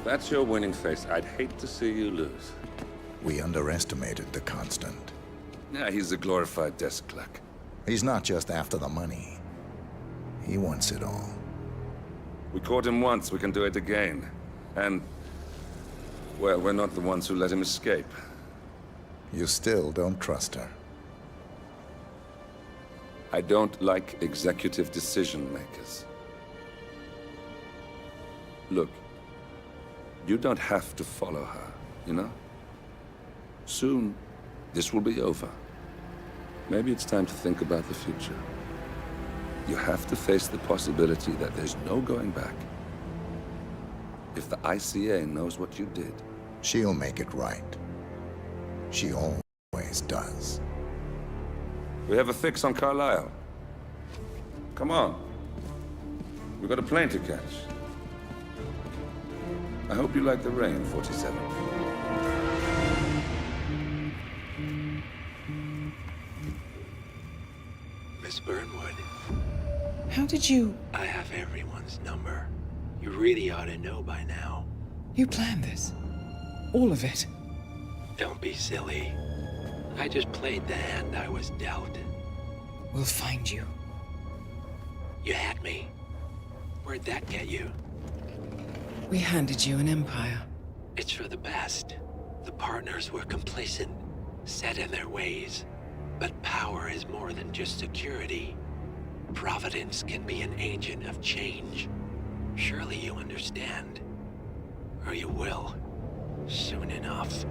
That's your winning face. I'd hate to see you lose. We underestimated the Constant. Yeah, he's a glorified desk clerk. He's not just after the money. He wants it all. We caught him once, we can do it again. And, well, we're not the ones who let him escape. You still don't trust her. I don't like executive decision makers. Look, you don't have to follow her, you know? Soon, this will be over. Maybe it's time to think about the future. You have to face the possibility that there's no going back. If the ICA knows what you did... She'll make it right. She always does. We have a fix on Carlisle. Come on. We've got a plane to catch. I hope you like the rain, 47. Miss Burnwood. How did you... I have everyone's number. You really ought to know by now. You planned this? All of it? Don't be silly. I just played the hand I was dealt. We'll find you. You had me. Where'd that get you? We handed you an empire. It's for the best. The partners were complacent, set in their ways. But power is more than just security. Providence can be an agent of change. Surely you understand. Or you will. Soon enough.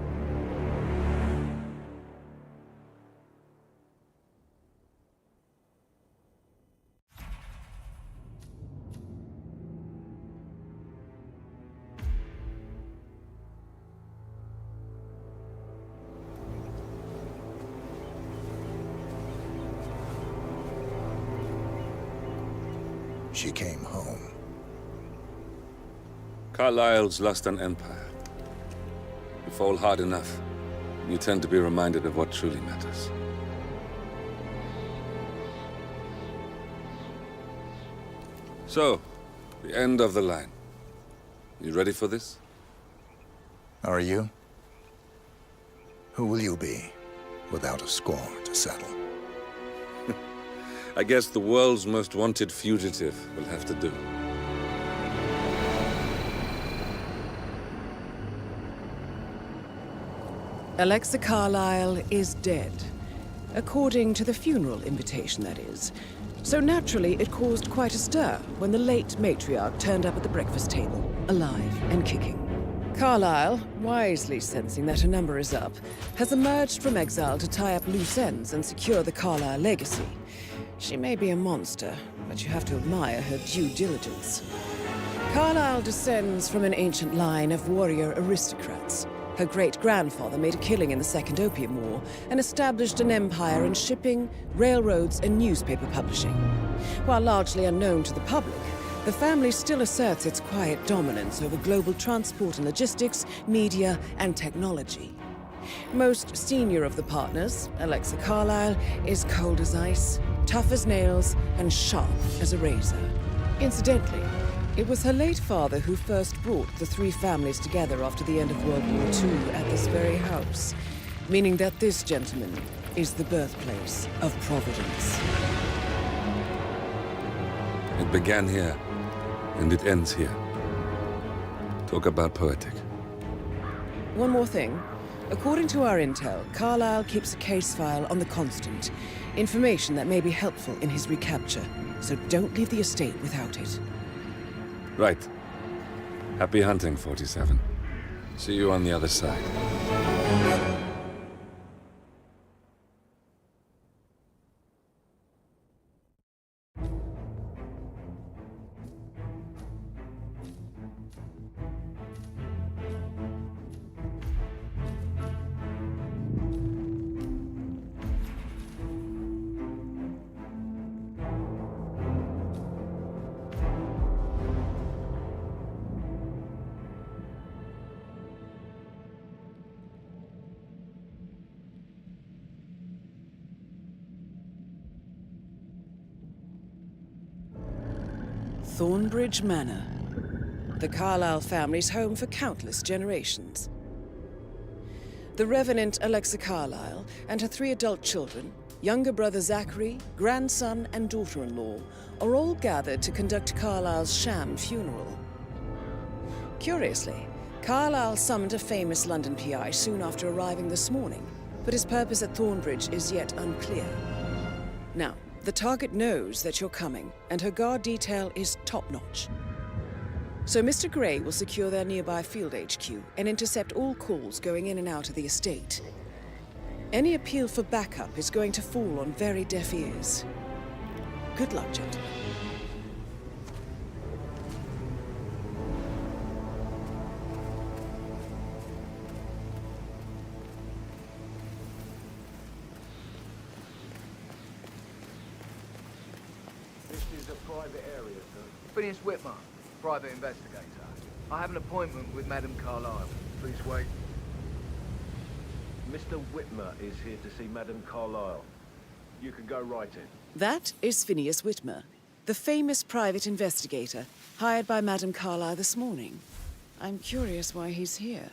She came home. Carlisle's lost an empire. You fall hard enough, you tend to be reminded of what truly matters. So, the end of the line. You ready for this? Are you? Who will you be, without a score to settle? I guess the world's most wanted fugitive will have to do. Alexa Carlisle is dead. According to the funeral invitation, that is. So naturally, it caused quite a stir when the late matriarch turned up at the breakfast table, alive and kicking. Carlisle, wisely sensing that her number is up, has emerged from exile to tie up loose ends and secure the Carlisle legacy. She may be a monster, but you have to admire her due diligence. Carlisle descends from an ancient line of warrior aristocrats. Her great-grandfather made a killing in the Second Opium War and established an empire in shipping, railroads, and newspaper publishing. While largely unknown to the public, the family still asserts its quiet dominance over global transport and logistics, media, and technology. Most senior of the partners, Alexa Carlisle, is cold as ice, tough as nails, and sharp as a razor. Incidentally, it was her late father who first brought the three families together after the end of World War II at this very house, meaning that this gentleman is the birthplace of Providence. It began here, and it ends here. Talk about poetic. One more thing. According to our intel, Carlisle keeps a case file on the Constant. Information that may be helpful in his recapture, so don't leave the estate without it. Right. Happy hunting, 47. See you on the other side. Thornbridge Manor. the Carlyle family's home for countless generations. The Revenant Alexa Carlyle and her 3 adult children, younger brother Zachary, grandson and daughter-in-law, are all gathered to conduct Carlyle's sham funeral. Curiously, Carlyle summoned a famous London PI soon after arriving this morning, but his purpose at Thornbridge is yet unclear. Now, the target knows that you're coming, and her guard detail is top-notch. So Mr. Gray will secure their nearby field HQ and intercept all calls going in and out of the estate. Any appeal for backup is going to fall on very deaf ears. Good luck, gentlemen. This is a private area, sir. Phineas Whitman, private investigator. I have an appointment with Madame Carlyle. Please wait. Mr. Whitmer is here to see Madame Carlyle. You can go right in. That is Phineas Whitmer, the famous private investigator hired by Madame Carlyle this morning. I'm curious why he's here.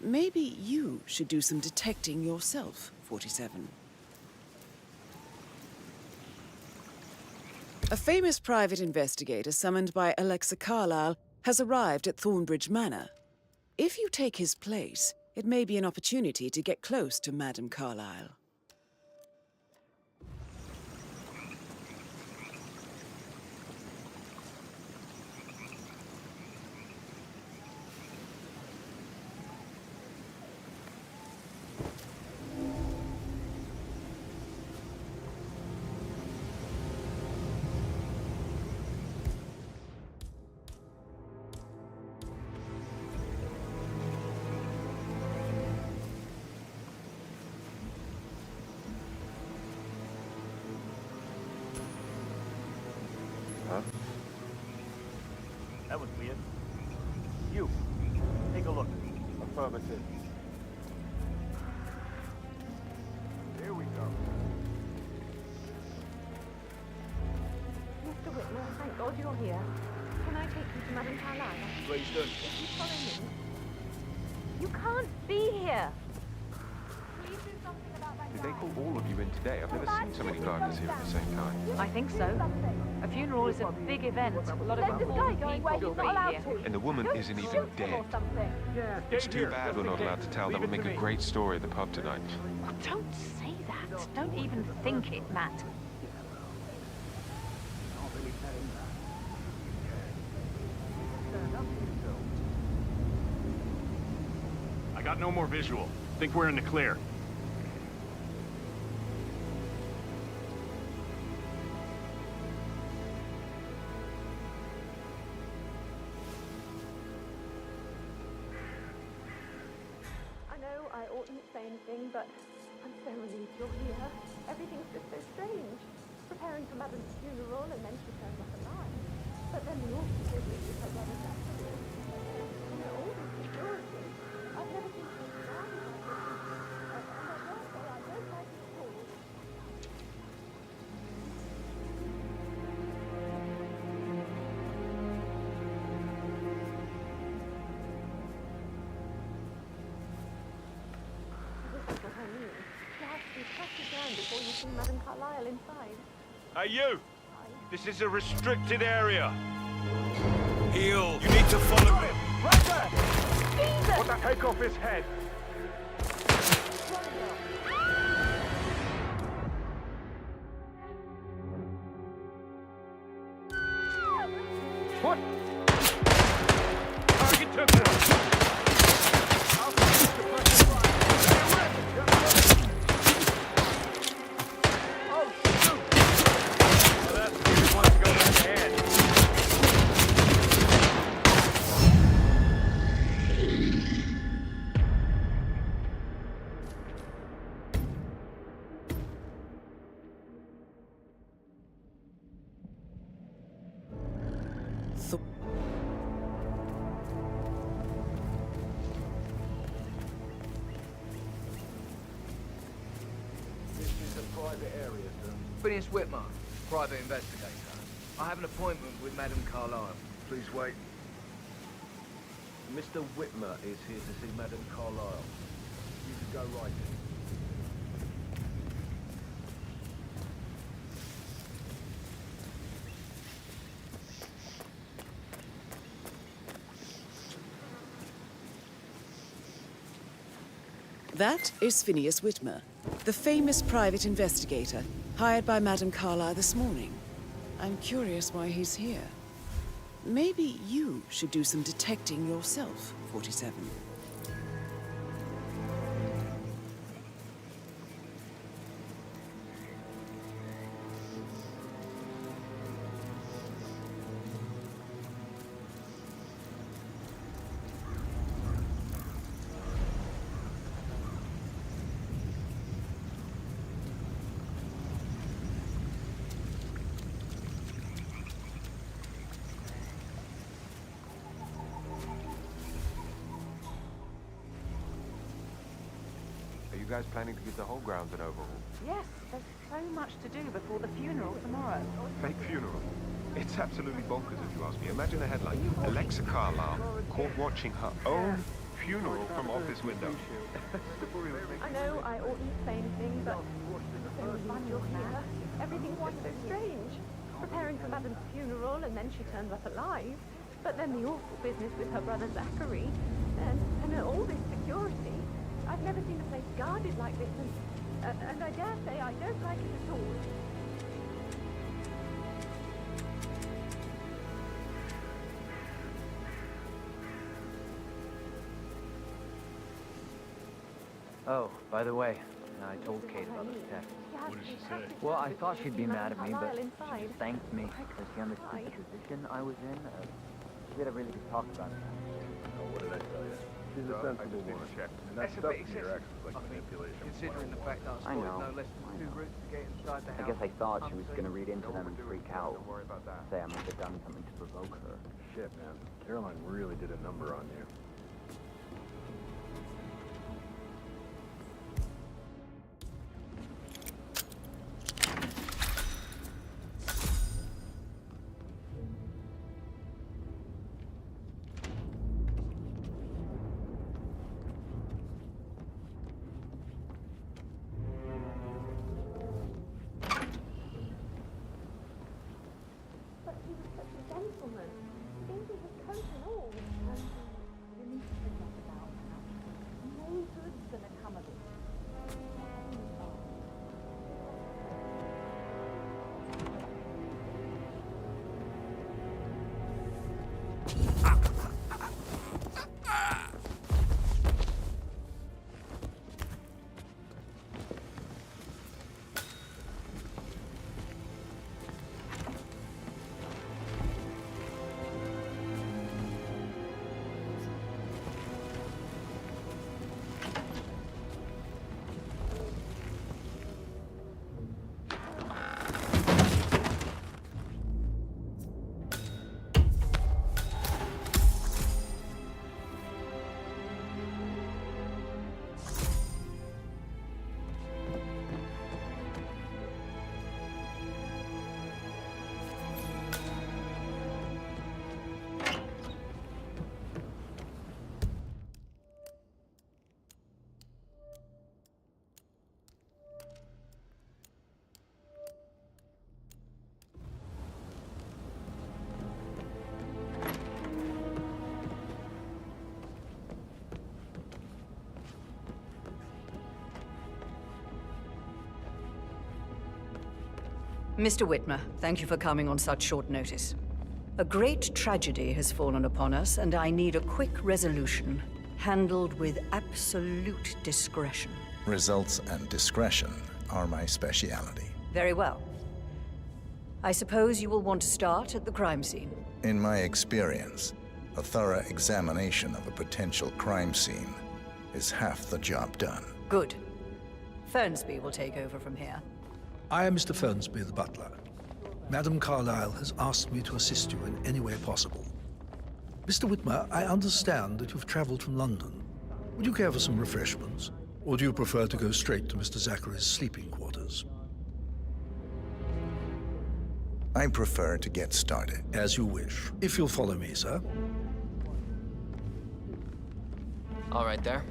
Maybe you should do some detecting yourself, 47. A famous private investigator summoned by Alexa Carlyle has arrived at Thornbridge Manor. If you take his place, it may be an opportunity to get close to Madame Carlyle. That was weird. You, take a look. Affirmative. Here we go. Mr. Whitmer, thank God you're here. Can I take you to Madame Carlyle? Please do. You follow me. You can't be here. Please do something about that Did they guy. call all of you in today? I've never seen so many gardeners here at the same time. I think so. A funeral is a big event. A lot of Let this guy important go away. people He's will not be allowed here. to. And the woman Don't isn't even shoot him dead. or something. It's too bad we're not allowed to tell. That would make a great story at the pub tonight. Oh, don't say that. Don't even think it, Matt. I got no more visual. Think we're in the clear. I know I oughtn't say anything, but I'm so relieved you're here. Everything's just so strange. Preparing for Madame's funeral, and then she turns up alive. But then the awful business with her brother's accident. You know, all this security. I've never seen so surrounded like this. And I dare say I don't like it at all. This is what I mean. You have to be trusted down before you see Madame Carlyle inside. Hey, you! This is a restricted area. Heal. You need to follow me. Right there! What the take off his head? What? Target took him. Oh, shoot! Well, that's good. One to go back ahead. This is a private area, sir. Phineas Whitman, private investigator. I have an appointment with Madame Carlyle. Please wait. Mr. Whitmer is here to see Madame Carlyle. You can go right in. That is Phineas Whitmer, the famous private investigator hired by Madame Carlyle this morning. I'm curious why he's here. Maybe you should do some detecting yourself, 47. Are you guys planning to give the whole grounds an overhaul? Yes, there's so much to do before the funeral tomorrow. Fake funeral? It's absolutely bonkers if you ask me. Imagine a headline. Alexa Carlyle caught watching her own funeral from office window. I know I oughtn't say anything, but so relieved you're here. Everything's just so strange. Preparing for Madame's funeral, and then she turns up alive. But then the awful business with her brother Zachary, and all this security. I've never seen a place guarded like this, and I dare say I don't like it at all. Oh, by the way, I told Kate about the text. What did she say? Well, I thought she'd be mad at me, but she Inside. just thanked me because she understood the position I was in. We had a really good talk about it. Oh, what did I tell you? She's a sensible woman. And that stuff from your ex is like manipulation. Considering the fact that I I spotted know. no less than 2 routes to get inside the house. I guess I thought she was going to read into them and freak out. Don't worry about that. Say I must have done something to provoke her. Shit, man. Caroline really did a number on you. But he was such a gentleman. Even his coat and all. And you need to think that about now. No good's gonna come of it. Mr. Whitmer, thank you for coming on such short notice. A great tragedy has fallen upon us, and I need a quick resolution, handled with absolute discretion. Results and discretion are my speciality. Very well. I suppose you will want to start at the crime scene. In my experience, a thorough examination of a potential crime scene is half the job done. Good. Fernsby will take over from here. I am Mr. Fernsby, the butler. Madame Carlyle has asked me to assist you in any way possible. Mr. Whitmer, I understand that you've traveled from London. Would you care for some refreshments? Or do you prefer to go straight to Mr. Zachary's sleeping quarters? I prefer to get started. As you wish. If you'll follow me, sir. All right there.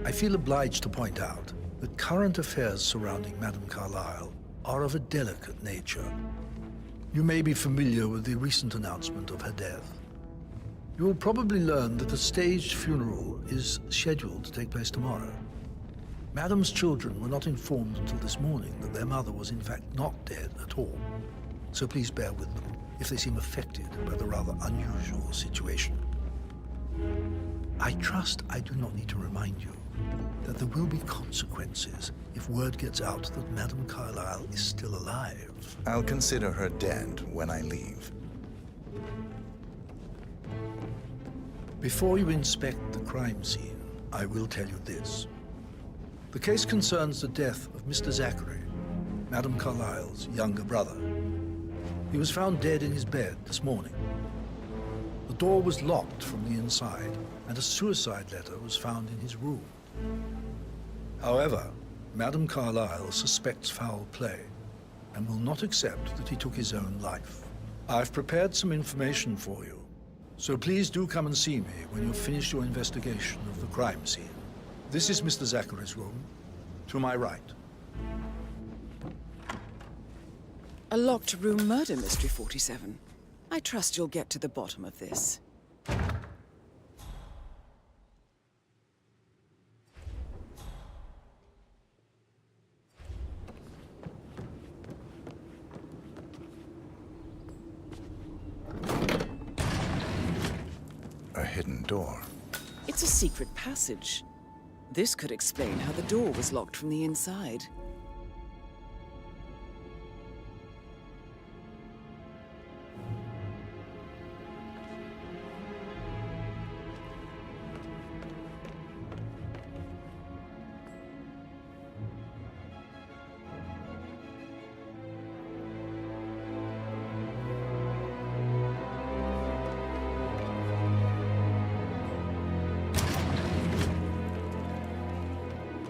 I feel obliged to point out that current affairs surrounding Madame Carlyle are of a delicate nature. You may be familiar with the recent announcement of her death. You will probably learn that a staged funeral is scheduled to take place tomorrow. Madame's children were not informed until this morning that their mother was in fact not dead at all. So please bear with them if they seem affected by the rather unusual situation. I trust I do not need to remind you that there will be consequences if word gets out that Madame Carlyle is still alive. I'll consider her dead when I leave. Before you inspect the crime scene, I will tell you this. The case concerns the death of Mr. Zachary, Madame Carlyle's younger brother. He was found dead in his bed this morning. The door was locked from the inside, and a suicide letter was found in his room. However, Madame Carlyle suspects foul play and will not accept that he took his own life. I've prepared some information for you, so please do come and see me when you've finished your investigation of the crime scene. This is Mr. Zachary's room, to my right. A locked room murder mystery, 47. I trust you'll get to the bottom of this. A hidden door. It's a secret passage. This could explain how the door was locked from the inside.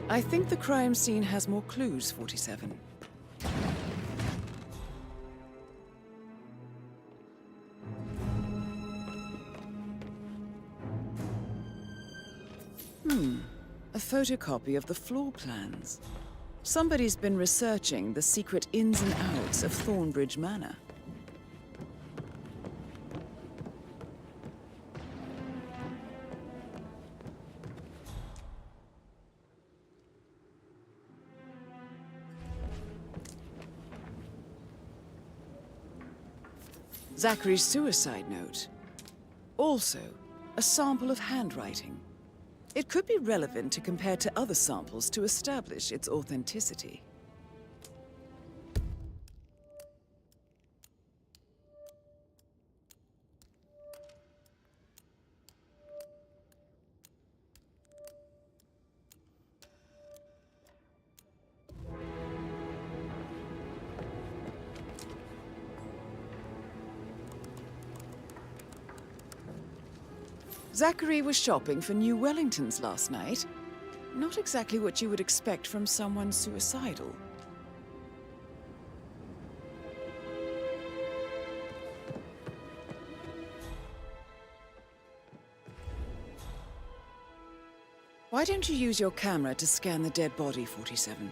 I think the crime scene has more clues, 47. A photocopy of the floor plans. Somebody's been researching the secret ins and outs of Thornbridge Manor. Zachary's suicide note. Also, a sample of handwriting. It could be relevant to compare to other samples to establish its authenticity. Zachary was shopping for new Wellingtons last night. Not exactly what you would expect from someone suicidal. Why don't you use your camera to scan the dead body, 47?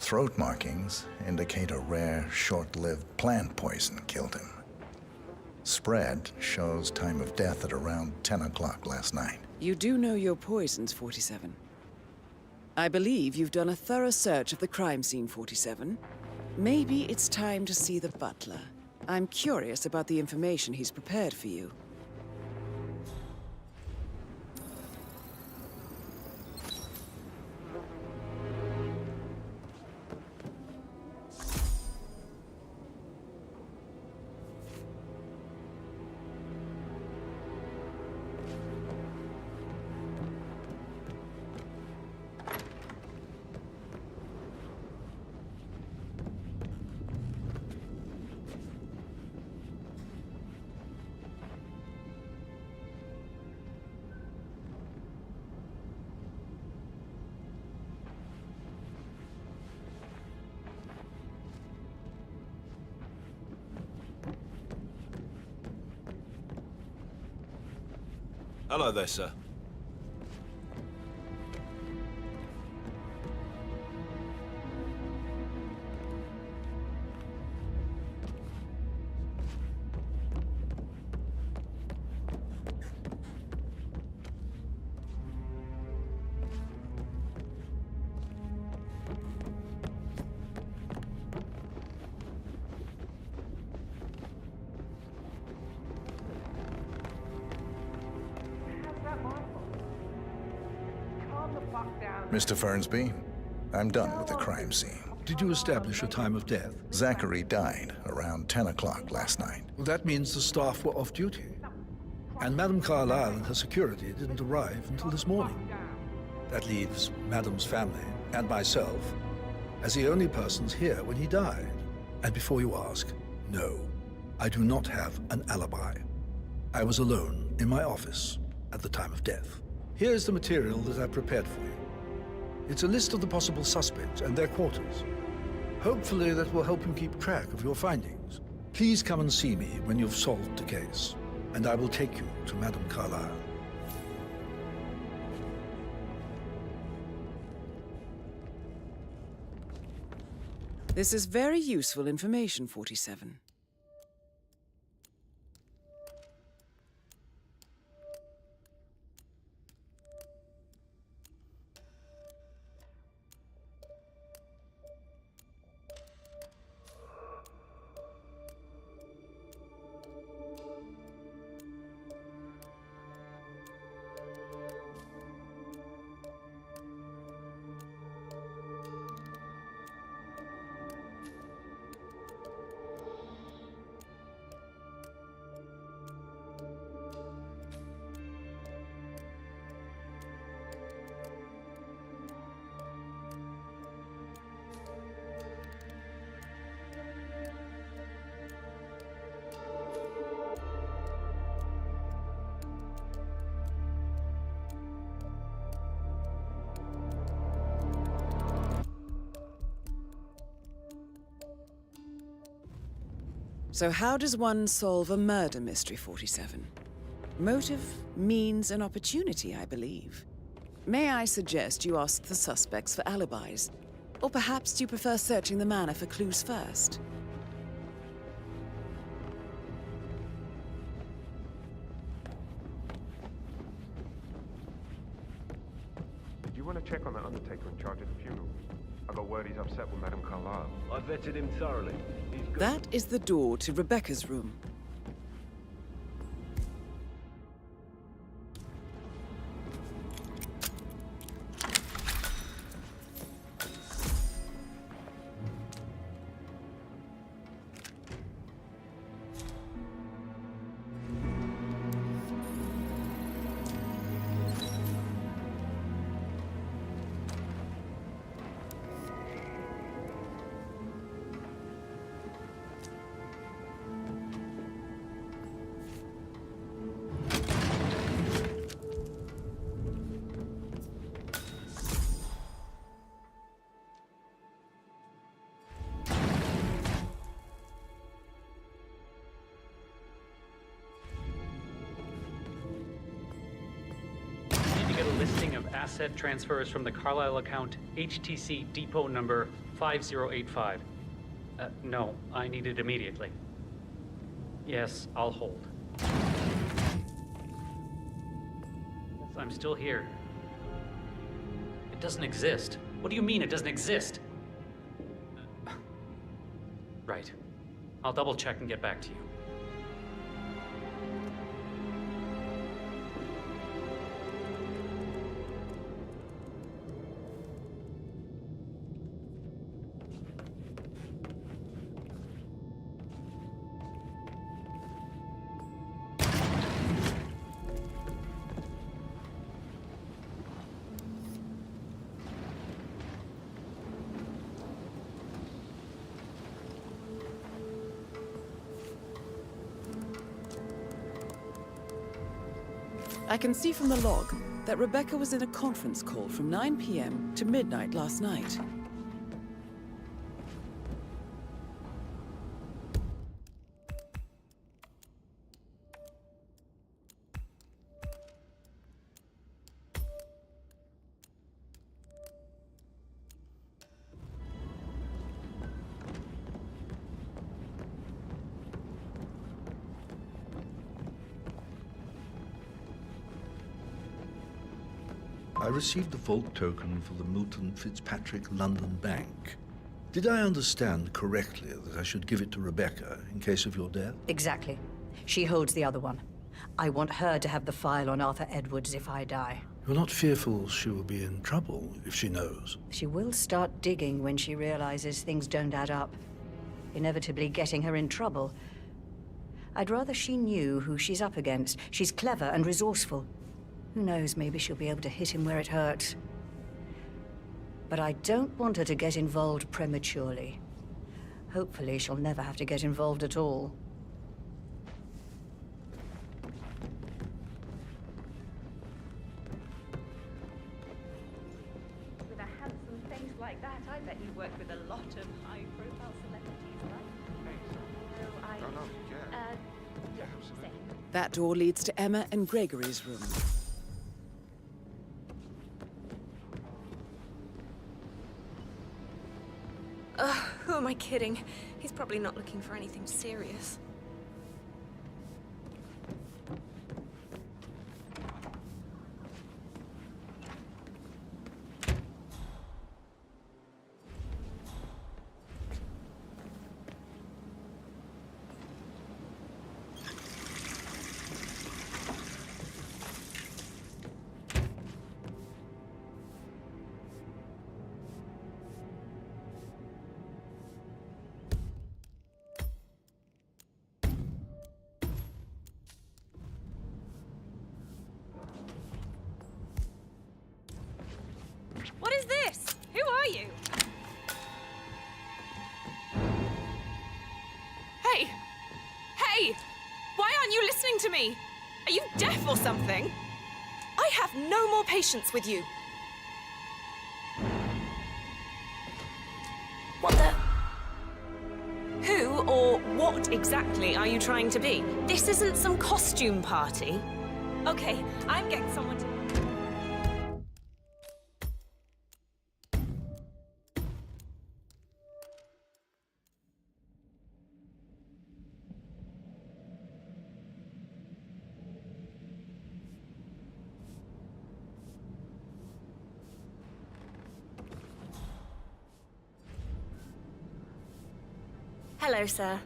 Throat markings indicate a rare, short-lived plant poison killed him. Spread shows time of death at around 10 o'clock last night. You do know your poisons, 47. I believe you've done a thorough search of the crime scene, 47. Maybe it's time to see the butler. I'm curious about the information he's prepared for you. Hello there, sir. Mr. Fernsby, I'm done with the crime scene. Did you establish a time of death? Zachary died around 10 o'clock last night. Well, that means the staff were off duty. And Madame Carlyle and her security didn't arrive until this morning. That leaves Madame's family and myself as the only persons here when he died. And before you ask, no, I do not have an alibi. I was alone in my office at the time of death. Here's the material that I prepared for you. It's a list of the possible suspects and their quarters. Hopefully that will help you keep track of your findings. Please come and see me when you've solved the case, and I will take you to Madame Carlyle. This is very useful information, 47. So how does one solve a murder mystery, 47? Motive, means, and opportunity, I believe. May I suggest you ask the suspects for alibis? Or perhaps do you prefer searching the manor for clues first? Did you want to check on that undertaker in charge of the funeral? I got word he's upset with Madame Carlyle. I vetted him thoroughly. He's good. That is the door to Rebecca's room. Get a listing of asset transfers from the Carlyle account HTC depot number 5085. No, I need it immediately. Yes, I'll hold. Yes, I'm still here. It doesn't exist. What do you mean it doesn't exist? Right. I'll double check and get back to you. I can see from the log that Rebecca was in a conference call from 9 p.m. to midnight last night. I received the vault token for the Milton Fitzpatrick London Bank. Did I understand correctly that I should give it to Rebecca in case of your death? Exactly. She holds the other one. I want her to have the file on Arthur Edwards if I die. You're not fearful she will be in trouble if she knows? She will start digging when she realizes things don't add up, inevitably getting her in trouble. I'd rather she knew who she's up against. She's clever and resourceful. Who knows, maybe she'll be able to hit him where it hurts. But I don't want her to get involved prematurely. Hopefully she'll never have to get involved at all. With a handsome face like that, I bet you work with a lot of high-profile celebrities, right? That door leads to Emma and Gregory's room. Who am I kidding? He's probably not looking for anything serious. What is this? Who are you? Hey! Hey! Why aren't you listening to me? Are you deaf or something? I have no more patience with you. What the? Who or what exactly are you trying to be? This isn't some costume party. Okay, I'm getting someone to... Hello, sir.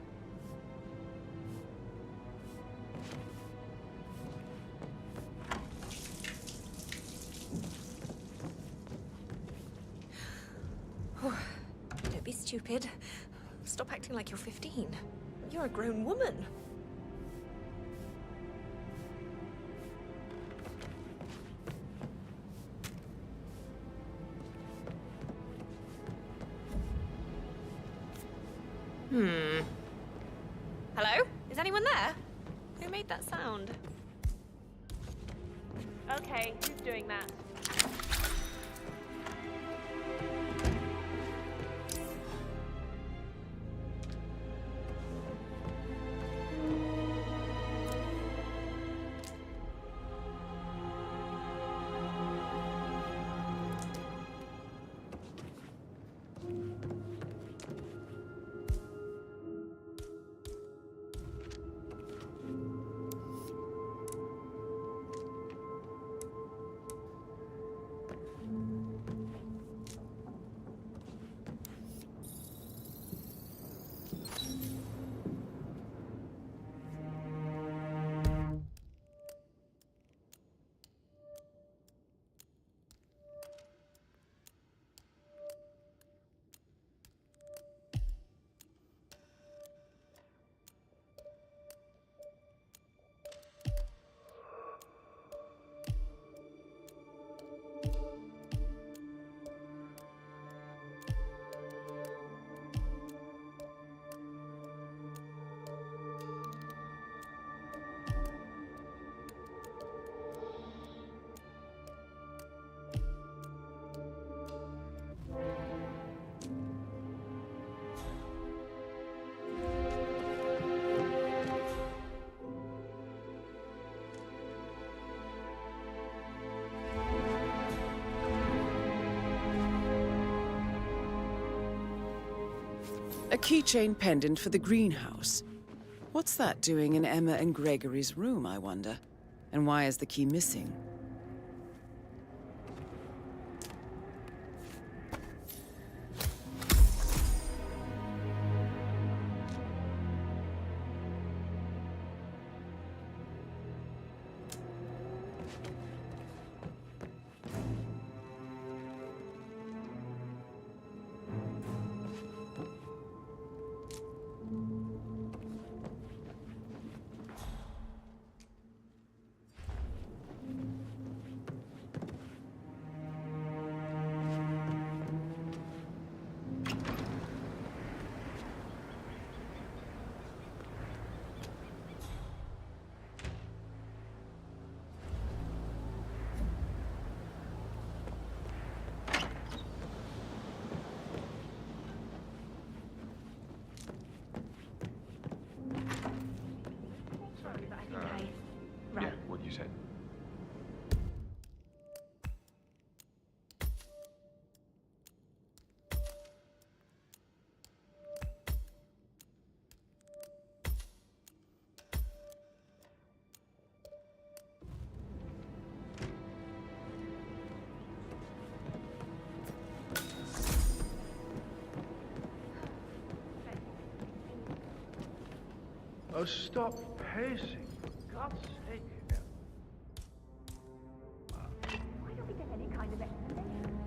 Don't be stupid. Stop acting like you're 15. You're a grown woman. Hello? Is anyone there? Who made that sound? Okay, who's doing that? A keychain pendant for the greenhouse. What's that doing in Emma and Gregory's room, I wonder? And why is the key missing? you said? Oh, stop pacing, for God's sake. Why don't we get any kind of explanation?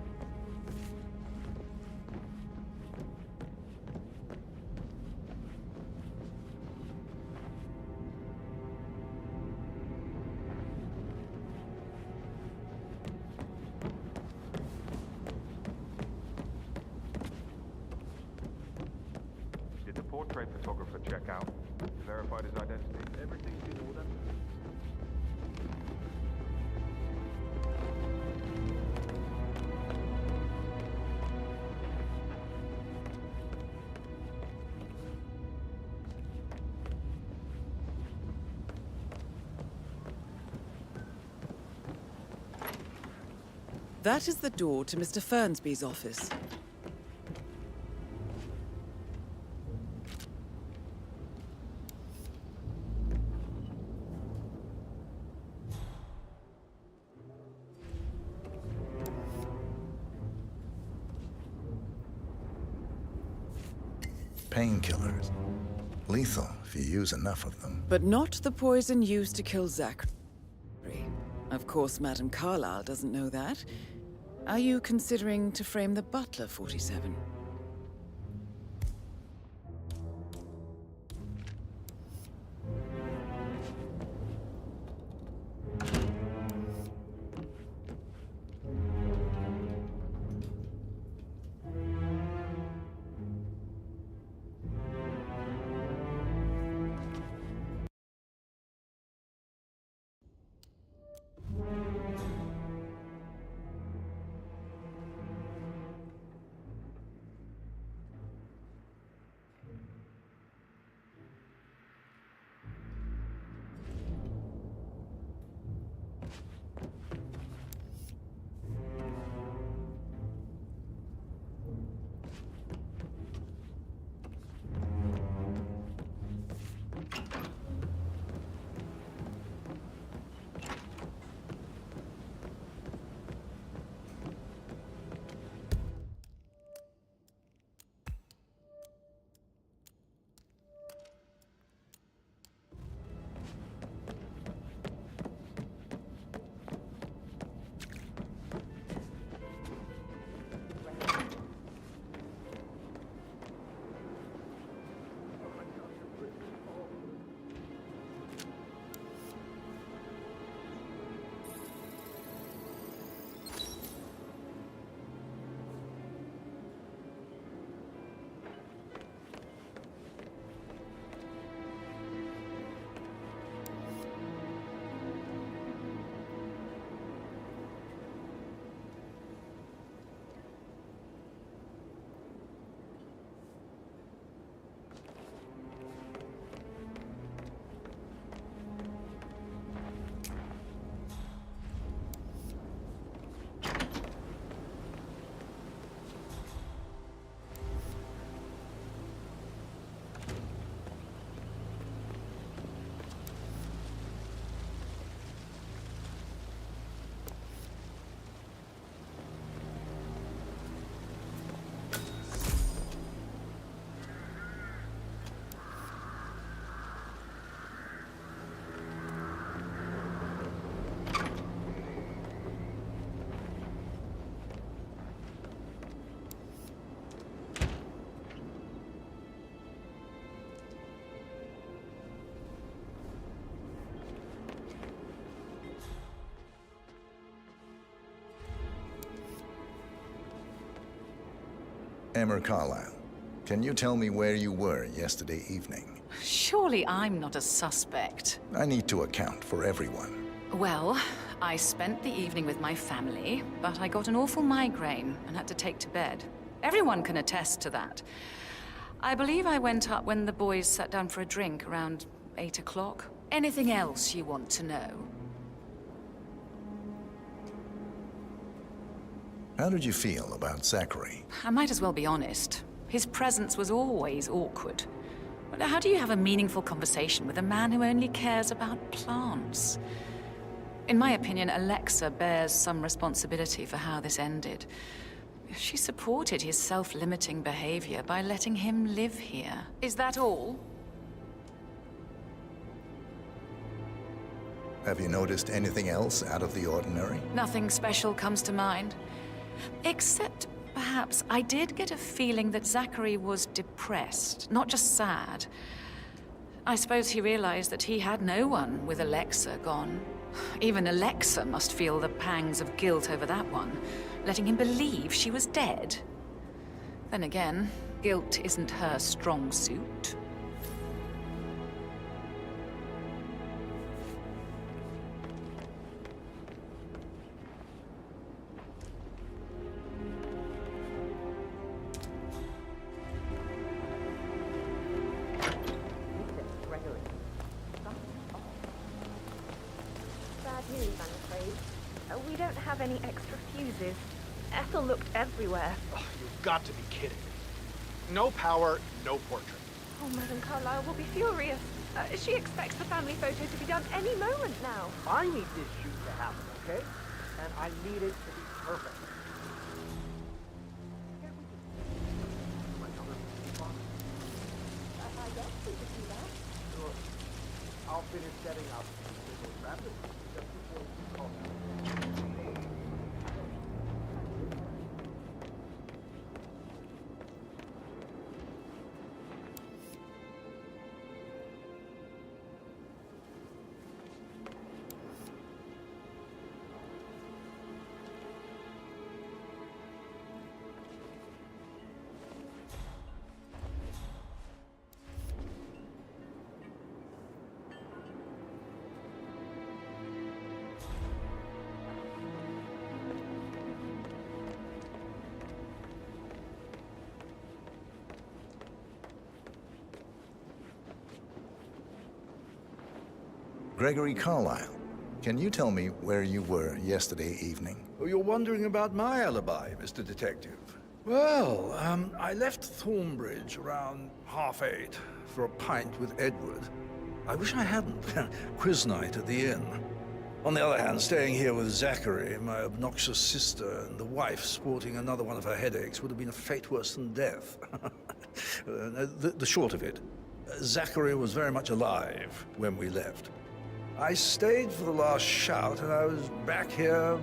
Did the portrait photographer check out? Verified his identity? Everything's in order. That is the door to Mr. Fernsby's office. Painkillers. Lethal if you use enough of them. But not the poison used to kill Zachary. Of course, Madame Carlyle doesn't know that. Are you considering to frame the butler, 47? Emma Carlyle, can you tell me where you were yesterday evening? Surely I'm not a suspect. I need to account for everyone. Well, I spent the evening with my family, but I got an awful migraine and had to take to bed. Everyone can attest to that. I believe I went up when the boys sat down for a drink around 8 o'clock. Anything else you want to know? How did you feel about Zachary? I might as well be honest. His presence was always awkward. But how do you have a meaningful conversation with a man who only cares about plants? In my opinion, Alexa bears some responsibility for how this ended. She supported his self-limiting behavior by letting him live here. Is that all? Have you noticed anything else out of the ordinary? Nothing special comes to mind. Except, perhaps, I did get a feeling that Zachary was depressed, not just sad. I suppose he realized that he had no one with Alexa gone. Even Alexa must feel the pangs of guilt over that one, letting him believe she was dead. Then again, guilt isn't her strong suit. We don't have any extra fuses. Ethel looked everywhere. Oh, you've got to be kidding me. No power, no portrait. Oh, Madame Carlyle will be furious. She expects the family photo to be done any moment now. I need this shoot to happen, okay? And I need it to be perfect. I guess we could do that. Sure. I'll finish setting up rapidly just before you call. Gregory Carlyle, can you tell me where you were yesterday evening? Oh, you're wondering about my alibi, Mr. Detective. Well, I left Thornbridge around 8:30 for a pint with Edward. I wish I hadn't. Quiz night at the inn. On the other hand, staying here with Zachary, my obnoxious sister, and the wife sporting another one of her headaches would have been a fate worse than death. The short of it, Zachary was very much alive when we left. I stayed for the last shout, and I was back here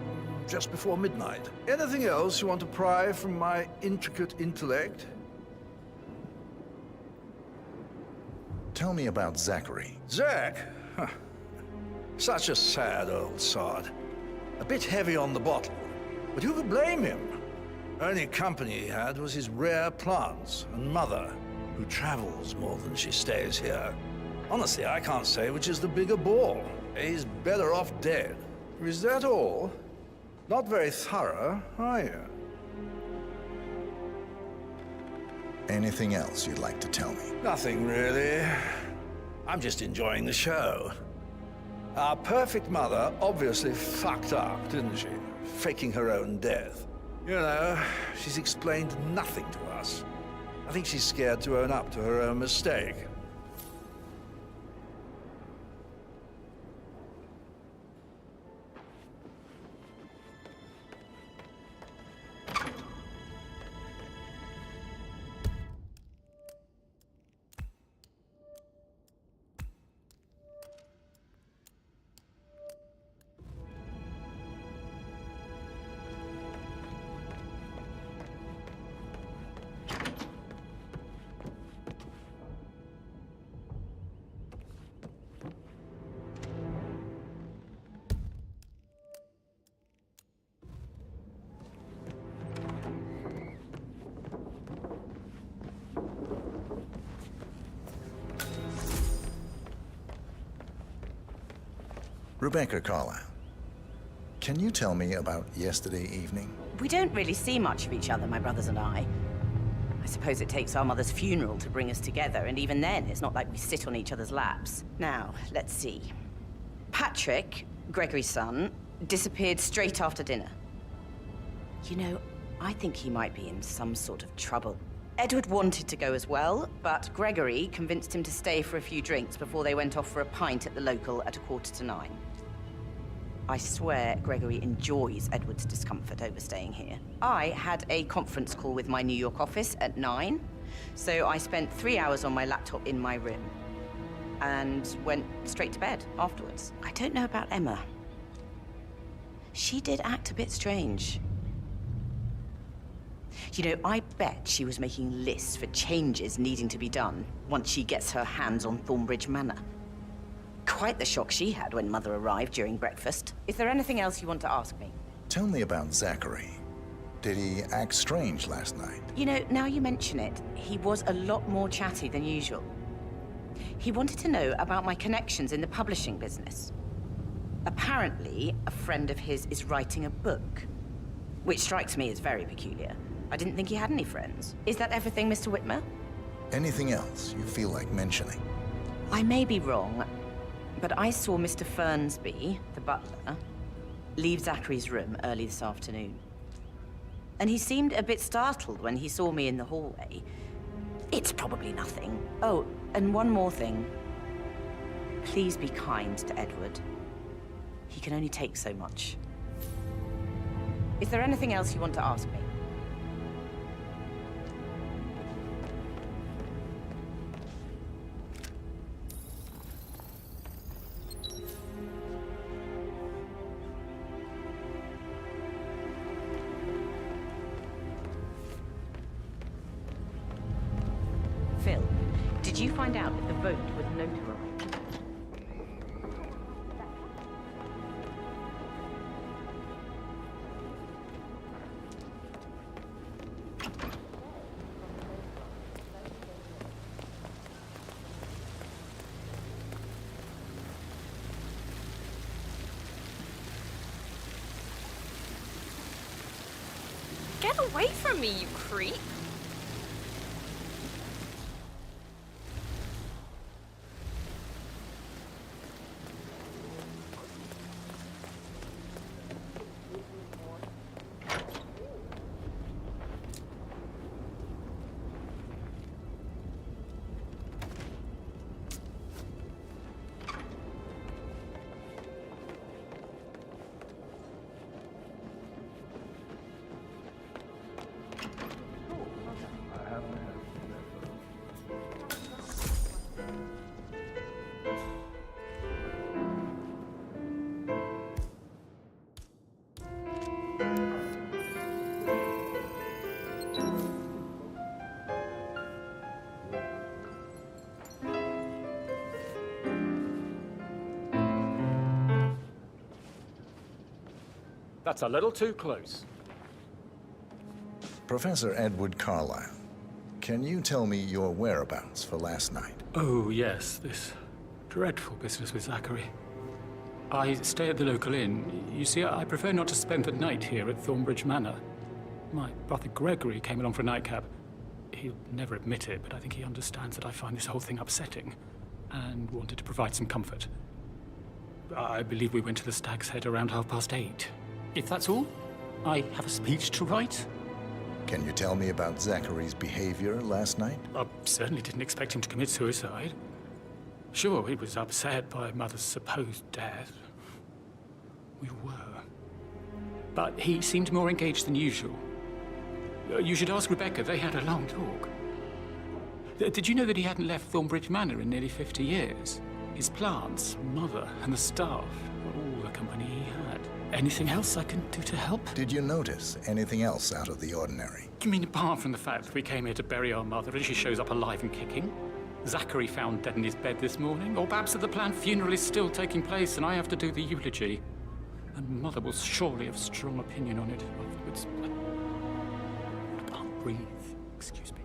just before midnight. Anything else you want to pry from my intricate intellect? Tell me about Zachary. Zach? Huh. Such a sad old sod. A bit heavy on the bottle, but who could blame him? Only company he had was his rare plants and mother, who travels more than she stays here. Honestly, I can't say which is the bigger ball. He's better off dead. Is that all? Not very thorough, are you? Anything else you'd like to tell me? Nothing, really. I'm just enjoying the show. Our perfect mother obviously fucked up, didn't she? Faking her own death. You know, she's explained nothing to us. I think she's scared to own up to her own mistake. Rebecca Carlyle, can you tell me about yesterday evening? We don't really see much of each other, my brothers and I. I suppose it takes our mother's funeral to bring us together, and even then, it's not like we sit on each other's laps. Now, let's see. Patrick, Gregory's son, disappeared straight after dinner. You know, I think he might be in some sort of trouble. Edward wanted to go as well, but Gregory convinced him to stay for a few drinks before they went off for a pint at the local at 8:45. I swear Gregory enjoys Edward's discomfort over staying here. I had a conference call with my New York office at 9, so I spent 3 hours on my laptop in my room and went straight to bed afterwards. I don't know about Emma. She did act a bit strange. You know, I bet she was making lists for changes needing to be done once she gets her hands on Thornbridge Manor. Quite the shock she had when Mother arrived during breakfast. Is there anything else you want to ask me? Tell me about Zachary. Did he act strange last night? You know, now you mention it, he was a lot more chatty than usual. He wanted to know about my connections in the publishing business. Apparently, a friend of his is writing a book, which strikes me as very peculiar. I didn't think he had any friends. Is that everything, Mr. Whitmer? Anything else you feel like mentioning? I may be wrong, but I saw Mr. Fernsby, the butler, leave Zachary's room early this afternoon. And he seemed a bit startled when he saw me in the hallway. It's probably nothing. Oh, and one more thing. Please be kind to Edward. He can only take so much. Is there anything else you want to ask me? Phil, did you find out if the vote was notarized? Get away from me, you creep! That's a little too close. Professor Edward Carlyle, can you tell me your whereabouts for last night? Oh, yes, this dreadful business with Zachary. I stay at the local inn. You see, I prefer not to spend the night here at Thornbridge Manor. My brother Gregory came along for a nightcap. He'll never admit it, but I think he understands that I find this whole thing upsetting and wanted to provide some comfort. I believe we went to the Stag's Head around 8:30. If that's all, I have a speech to write. Can you tell me about Zachary's behavior last night? I certainly didn't expect him to commit suicide. Sure, he was upset by Mother's supposed death. We were. But he seemed more engaged than usual. You should ask Rebecca. They had a long talk. Did you know that he hadn't left Thornbridge Manor in nearly 50 years? His plants, Mother, and the staff were all the company he had. Anything else I can do to help? Did you notice anything else out of the ordinary? You mean apart from the fact that we came here to bury our mother and she shows up alive and kicking? Zachary found dead in his bed this morning? Or perhaps that the planned funeral is still taking place and I have to do the eulogy? And Mother will surely have a strong opinion on it afterwards. I can't breathe. Excuse me.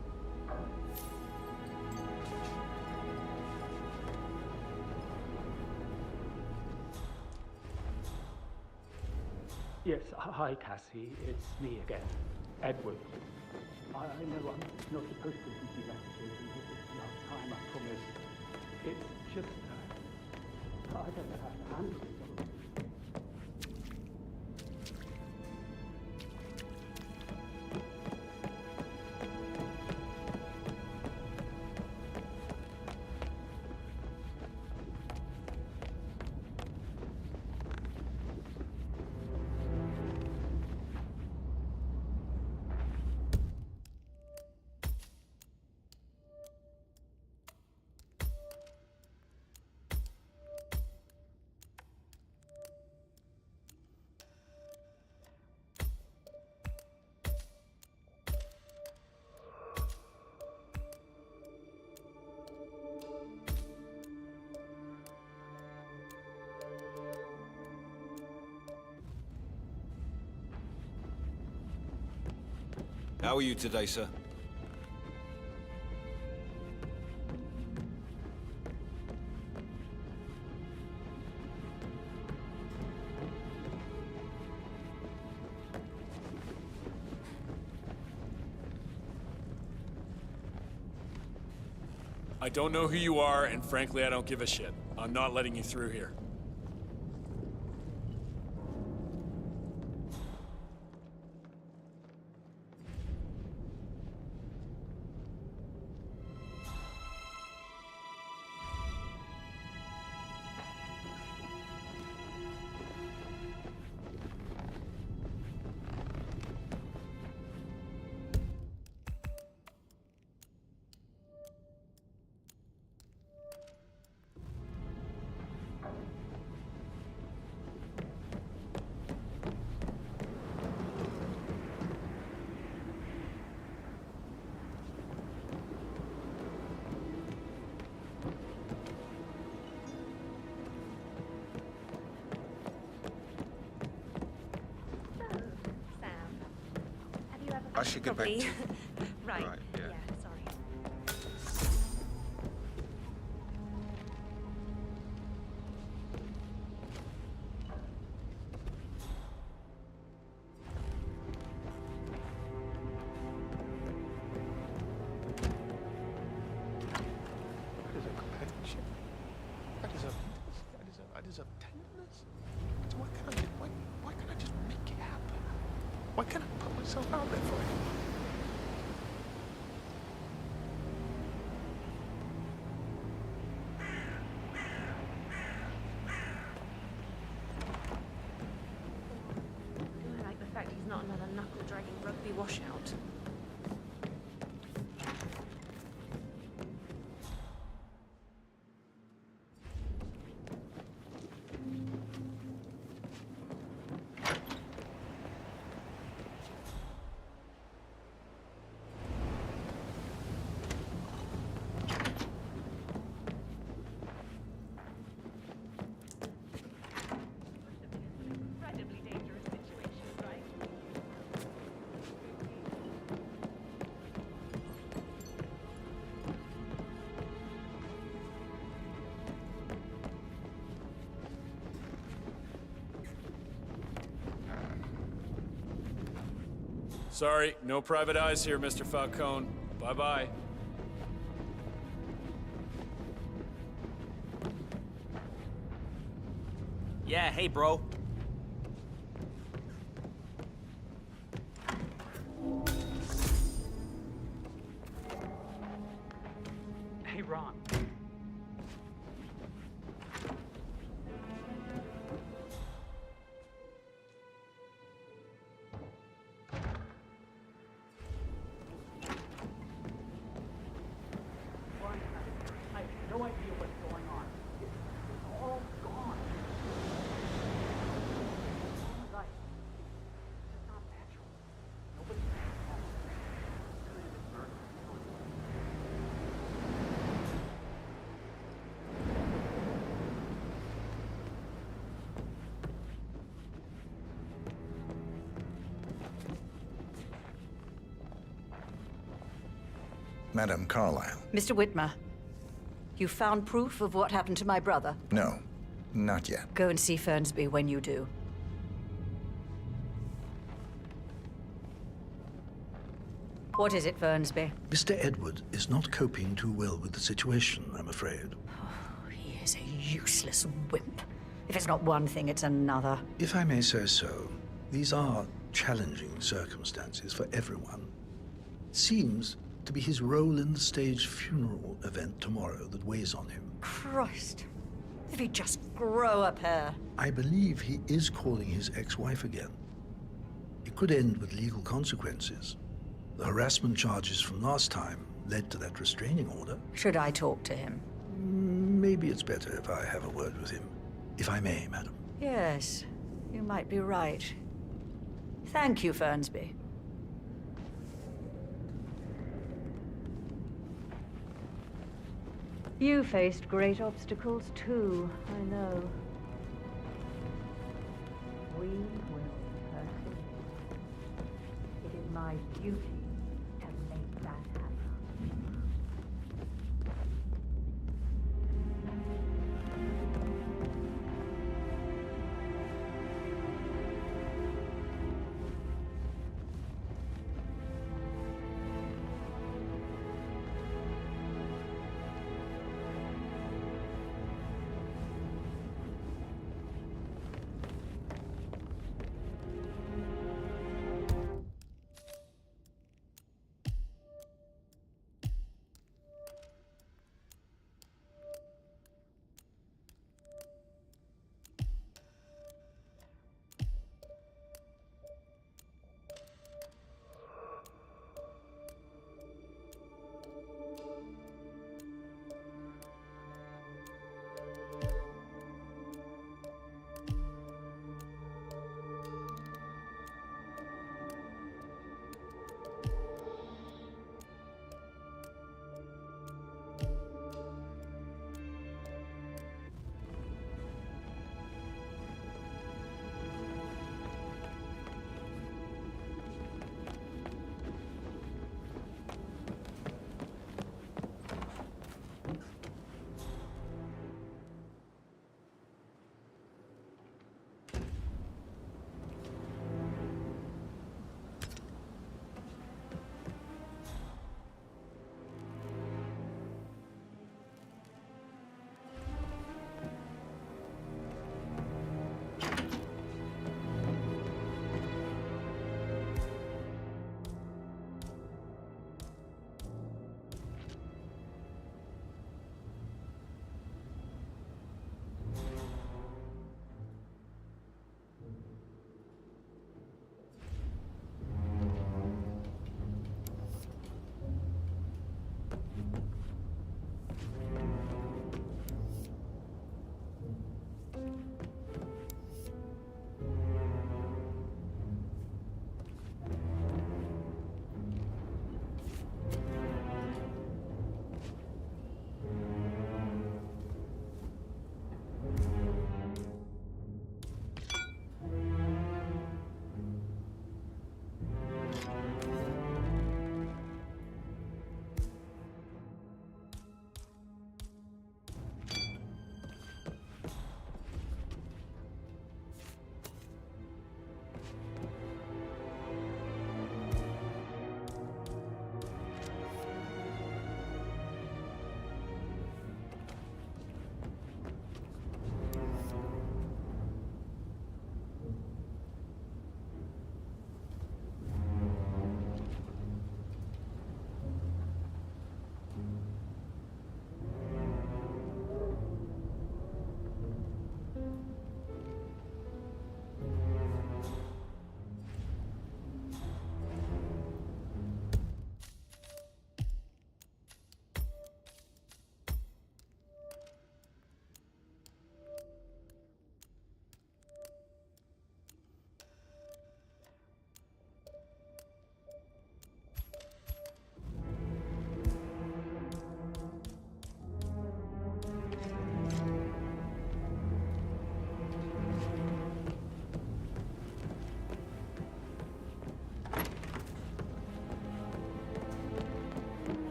Yes, hi, Cassie. It's me again. Edward. I know I'm not supposed to be that last time, I promise. It's just... I don't know how to handle it. How are you today, sir? I don't know who you are, and frankly, I don't give a shit. I'm not letting you through here. I should get back to... Right. Right, yeah. Sorry. I deserve companionship. I deserve tenderness. So why can't I just make it happen? Why can't I put myself out there for you? I like the fact he's not another knuckle-dragging rugby washout. Incredibly dangerous situation, right? Sorry, no private eyes here, Mr. Falcone. Bye-bye. Yeah, hey, bro. Hey, Ron. I have no idea what's going on. It's all gone. All right. This is not natural. Nobody could have been murdered. Madam Carlyle. Mr. Whitmer, you found proof of what happened to my brother? No, not yet. Go and see Fernsby when you do. What is it, Fernsby? Mr. Edward is not coping too well with the situation, I'm afraid. He is a useless wimp. If it's not one thing, it's another. If I may say so, these are challenging circumstances for everyone. It seems to be his role in the staged funeral event tomorrow that weighs on him. Christ. If he'd just grow a pair. I believe he is calling his ex-wife again. It could end with legal consequences. The harassment charges from last time led to that restraining order. Should I talk to him? Maybe it's better if I have a word with him. If I may, madam. Yes, you might be right. Thank you, Fernsby. You faced great obstacles too, I know. We will persevere. It is my duty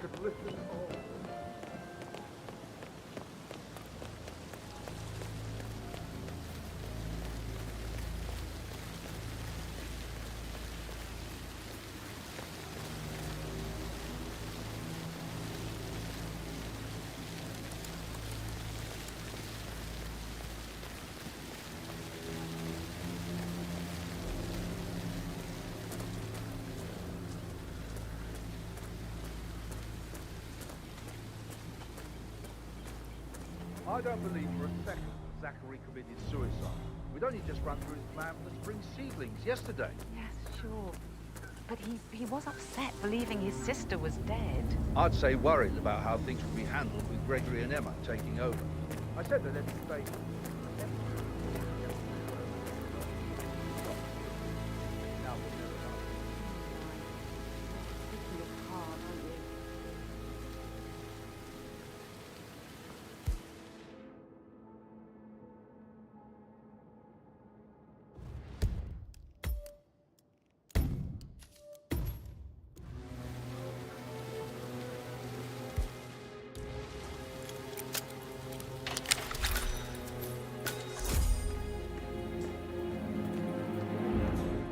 could listen all. I don't believe for a second that Zachary committed suicide. We'd only just run through his plan for the spring seedlings yesterday. Yes, sure. But he was upset believing his sister was dead. I'd say worried about how things would be handled with Gregory and Emma taking over. I said that every day.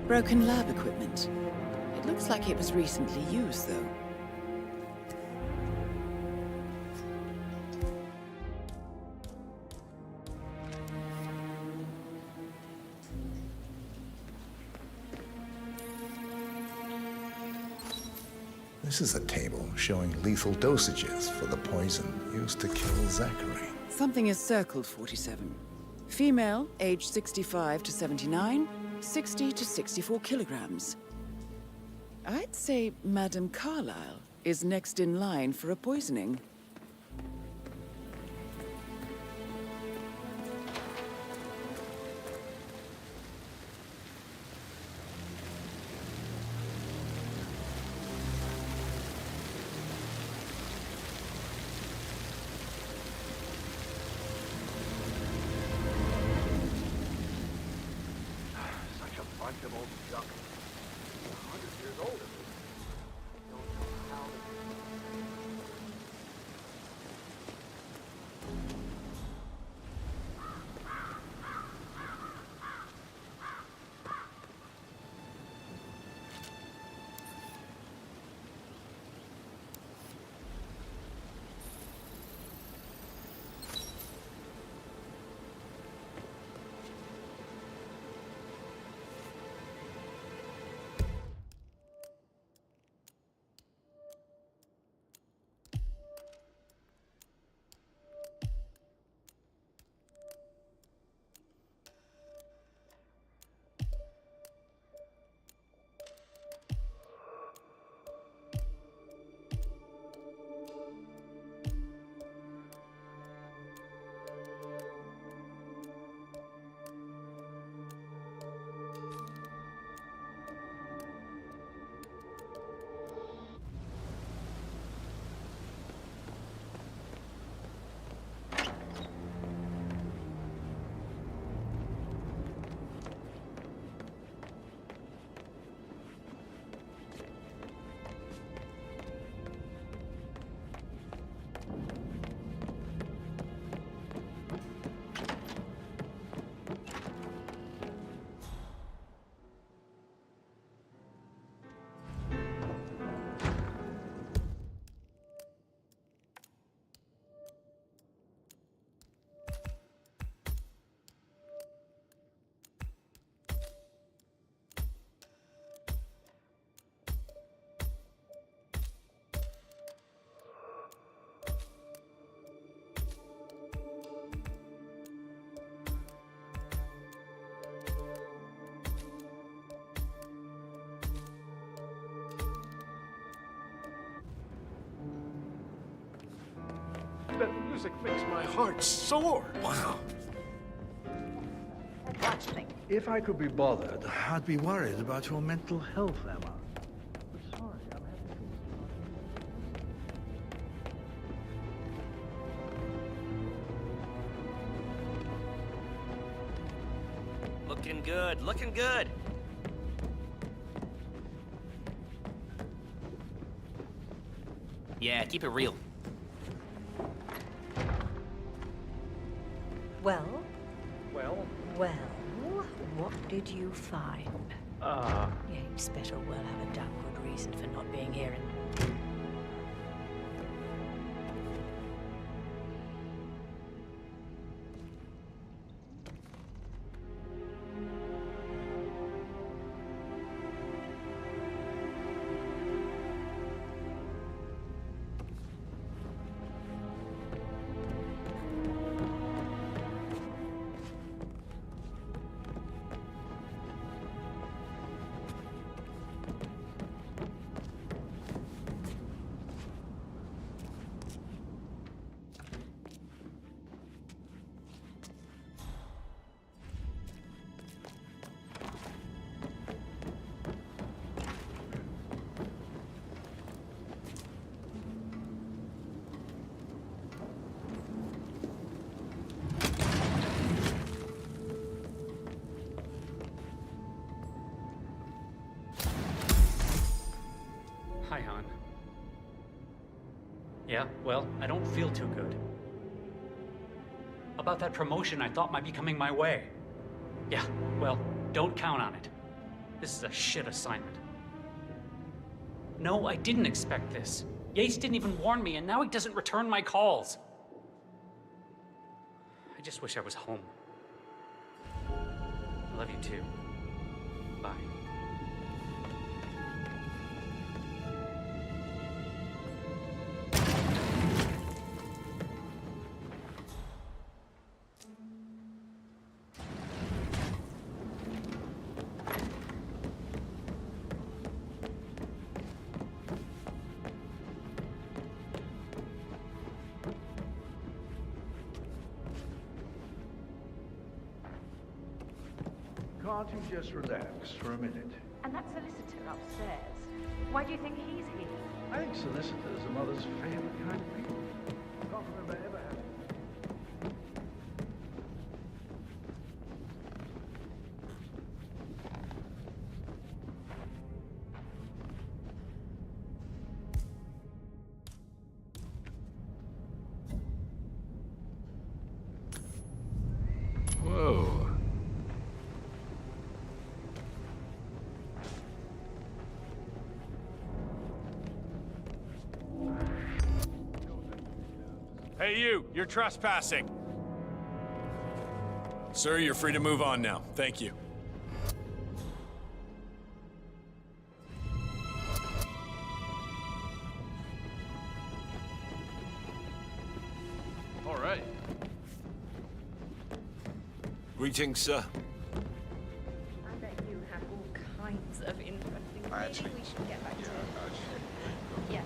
Broken lab equipment. It looks like it was recently used, though. This is a table showing lethal dosages for the poison used to kill Zachary. Something is circled 47. Female, age 65 to 79, 60 to 64 kilograms. I'd say Madame Carlyle is next in line for a poisoning. Such a bunch of old junk. 100 years old at least. Don't know how That music makes my heart soar. Wow. If I could be bothered, I'd be worried about your mental health, Emma. But sorry, I'm Looking good, looking good. Yeah, keep it real. Well? Well? Well, what did you find? Yates better well have a damn good reason for not being here in... Hi, Han. Yeah, well, I don't feel too good. About that promotion I thought might be coming my way. Yeah, well, don't count on it. This is a shit assignment. No, I didn't expect this. Yates didn't even warn me, and now he doesn't return my calls. I just wish I was home. I love you too. Bye. Can't you just relax for a minute? And that solicitor upstairs, why do you think he's here? I think solicitors are mother's favorite kind of people. I can't remember ever having... Whoa. Hey, you're trespassing. Sir, you're free to move on now. Thank you. All right. Greetings, sir. I bet you have all kinds of interesting Actually, we should get back to it. Yeah.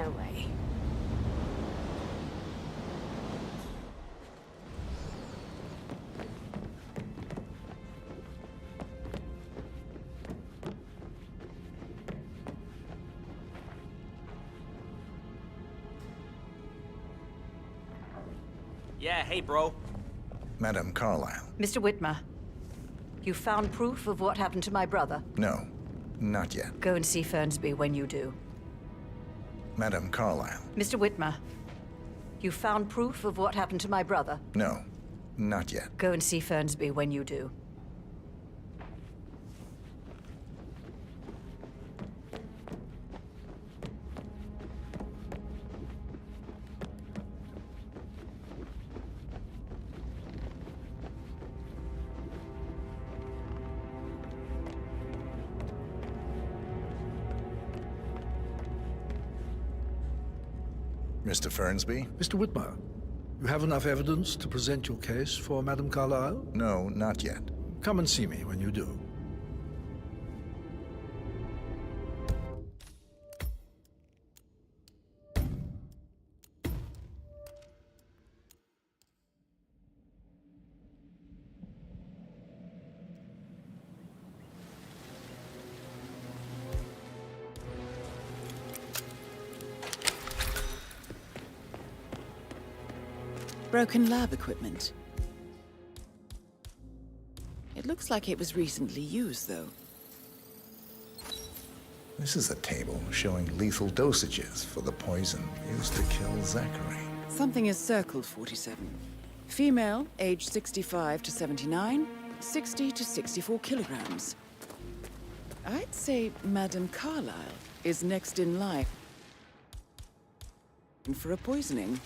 away. Yeah, hey, bro. Madame Carlyle. Mr. Whitmer, you found proof of what happened to my brother? No, not yet. Go and see Fernsby when you do. Madame Carlyle. Mr. Whitmer, you found proof of what happened to my brother? No, not yet. Go and see Fernsby when you do. Mr. Fernsby? Mr. Whitmer, you have enough evidence to present your case for Madame Carlyle? No, not yet. Come and see me when you do. Broken lab equipment. It looks like it was recently used, though. This is a table showing lethal dosages for the poison used to kill Zachary. Something is circled 47. Female, age 65 to 79, 60 to 64 kilograms. I'd say Madame Carlyle is next in line for a poisoning.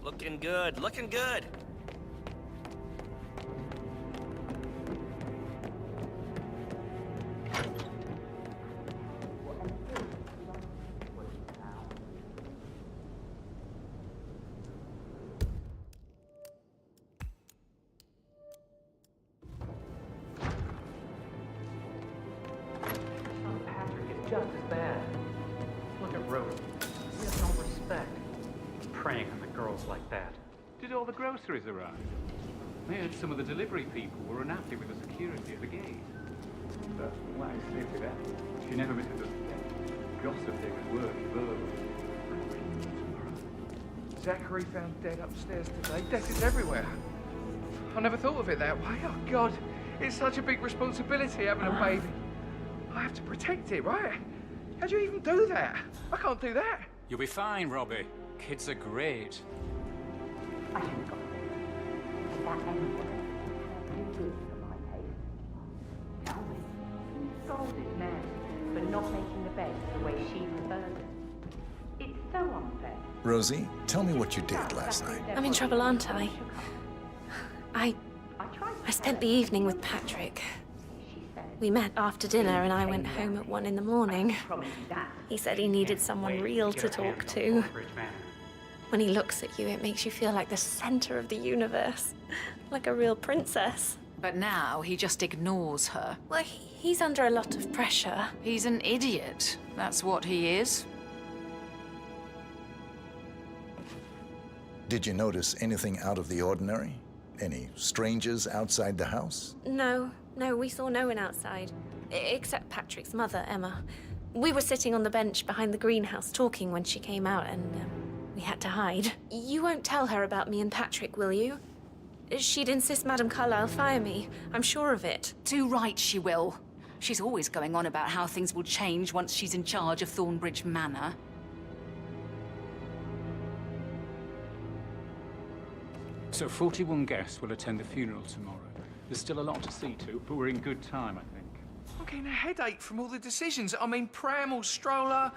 Looking good, looking good. Patrick is just as bad. Look at Rose. He has no respect. Preying on the girls like that. Did all the groceries arrive? I heard some of the delivery people were unhappy with the security at the gate. But what I say to that, she never misses a gossiping and word verbal. Zachary found dead upstairs today. Death is everywhere. I never thought of it that way. Oh, God. It's such a big responsibility having a baby. I have to protect it, right? How do you even do that? I can't do that. You'll be fine, Robbie. Kids are great. I haven't got it. That anyway. You good for my taste. Tell me, who scolded Mary for not making the bed the way she preferred it? It's so unfair. Rosie, tell me what you did last night. I'm in trouble, aren't I? I spent the evening with Patrick. We met after dinner and I went home at 1 in the morning. He said he needed someone real to talk to. When he looks at you, it makes you feel like the center of the universe. Like a real princess. But now he just ignores her. Well, he's under a lot of pressure. He's an idiot. That's what he is. Did you notice anything out of the ordinary? Any strangers outside the house? No, we saw no one outside. Except Patrick's mother, Emma. We were sitting on the bench behind the greenhouse talking when she came out, and we had to hide. You won't tell her about me and Patrick, will you? She'd insist Madame Carlyle fire me. I'm sure of it. Too right she will. She's always going on about how things will change once she's in charge of Thornbridge Manor. So 41 guests will attend the funeral tomorrow. There's still a lot to see to, but we're in good time, I think. I'm getting a headache from all the decisions. I mean, pram or stroller.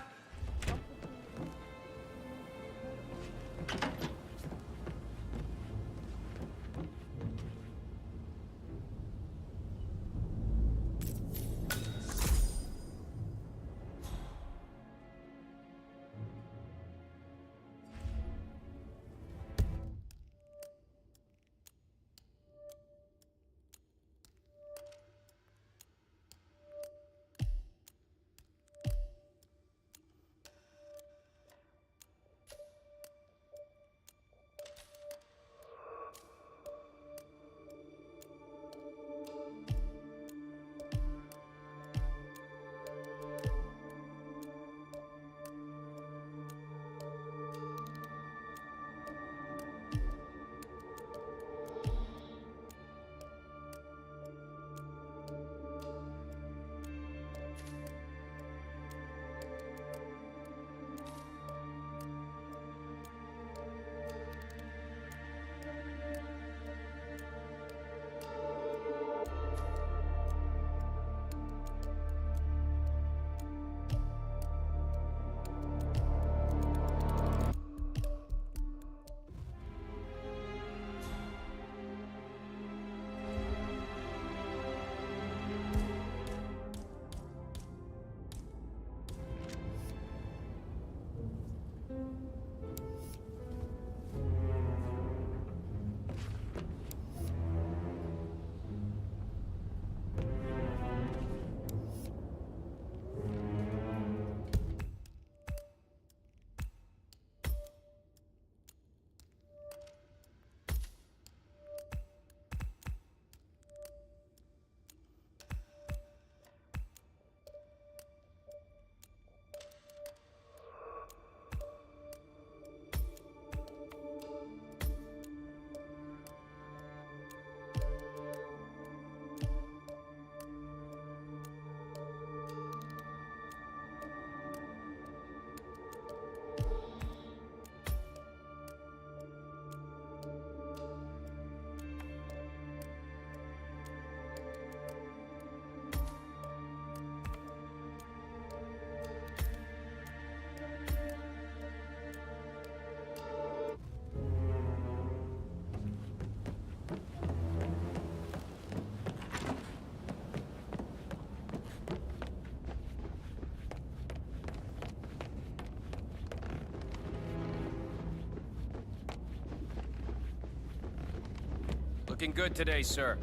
Looking good today, sir.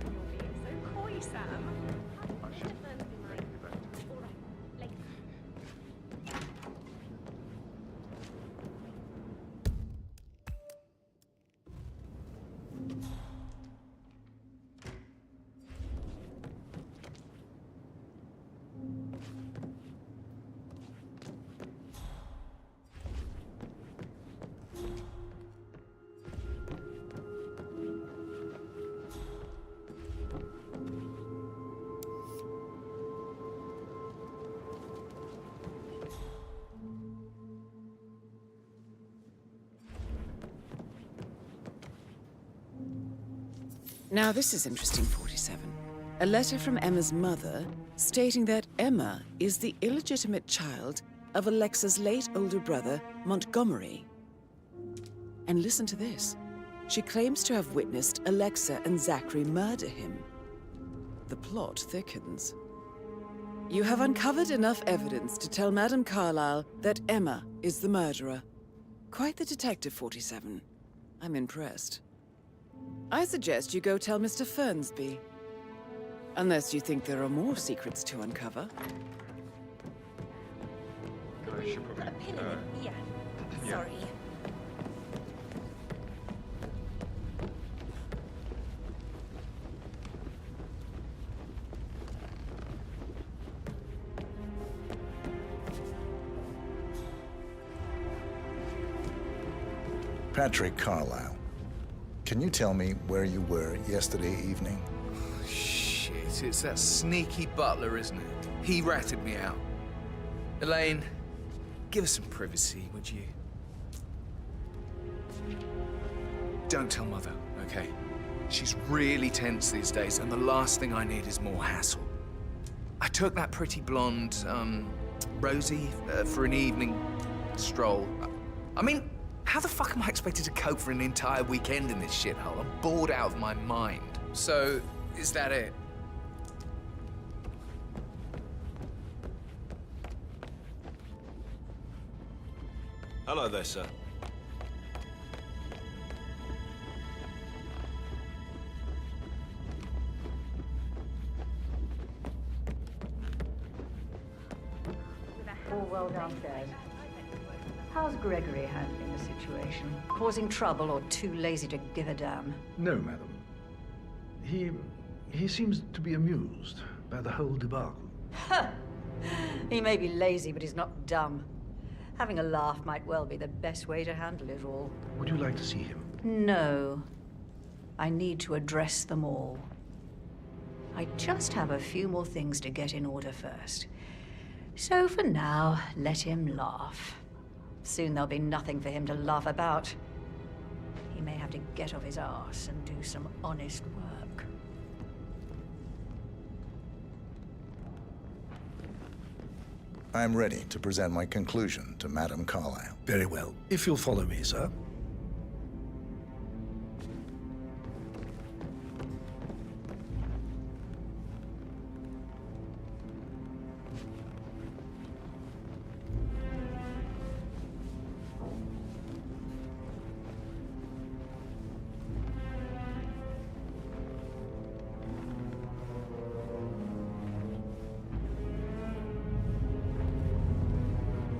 So coy, Sam. Now this is interesting, 47. A letter from Emma's mother stating that Emma is the illegitimate child of Alexa's late older brother, Montgomery. And listen to this. She claims to have witnessed Alexa and Zachary murder him. The plot thickens. You have uncovered enough evidence to tell Madame Carlyle that Emma is the murderer. Quite the detective, 47. I'm impressed. I suggest you go tell Mr. Fernsby. Unless you think there are more secrets to uncover. Yeah. Sorry. Patrick Carlisle, can you tell me where you were yesterday evening? Shit, it's that sneaky butler, isn't it? He ratted me out. Elaine, give us some privacy, would you? Don't tell Mother, okay? She's really tense these days, and the last thing I need is more hassle. I took that pretty blonde, Rosie, for an evening stroll. I mean, how the fuck am I expected to cope for an entire weekend in this shithole? I'm bored out of my mind. So, is that it? Hello there, sir. All well downstairs. How's Gregory handling the situation? Causing trouble or too lazy to give a damn? No, madam. He seems to be amused by the whole debacle. He may be lazy, but he's not dumb. Having a laugh might well be the best way to handle it all. Would you like to see him? No. I need to address them all. I just have a few more things to get in order first. So for now, let him laugh. Soon there'll be nothing for him to laugh about. He may have to get off his arse and do some honest work. I'm ready to present my conclusion to Madame Carlisle. Very well. If you'll follow me, sir.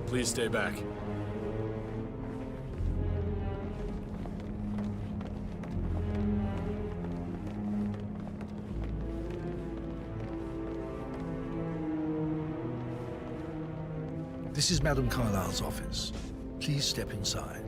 Please stay back. This is Madame Carlisle's office. Please step inside.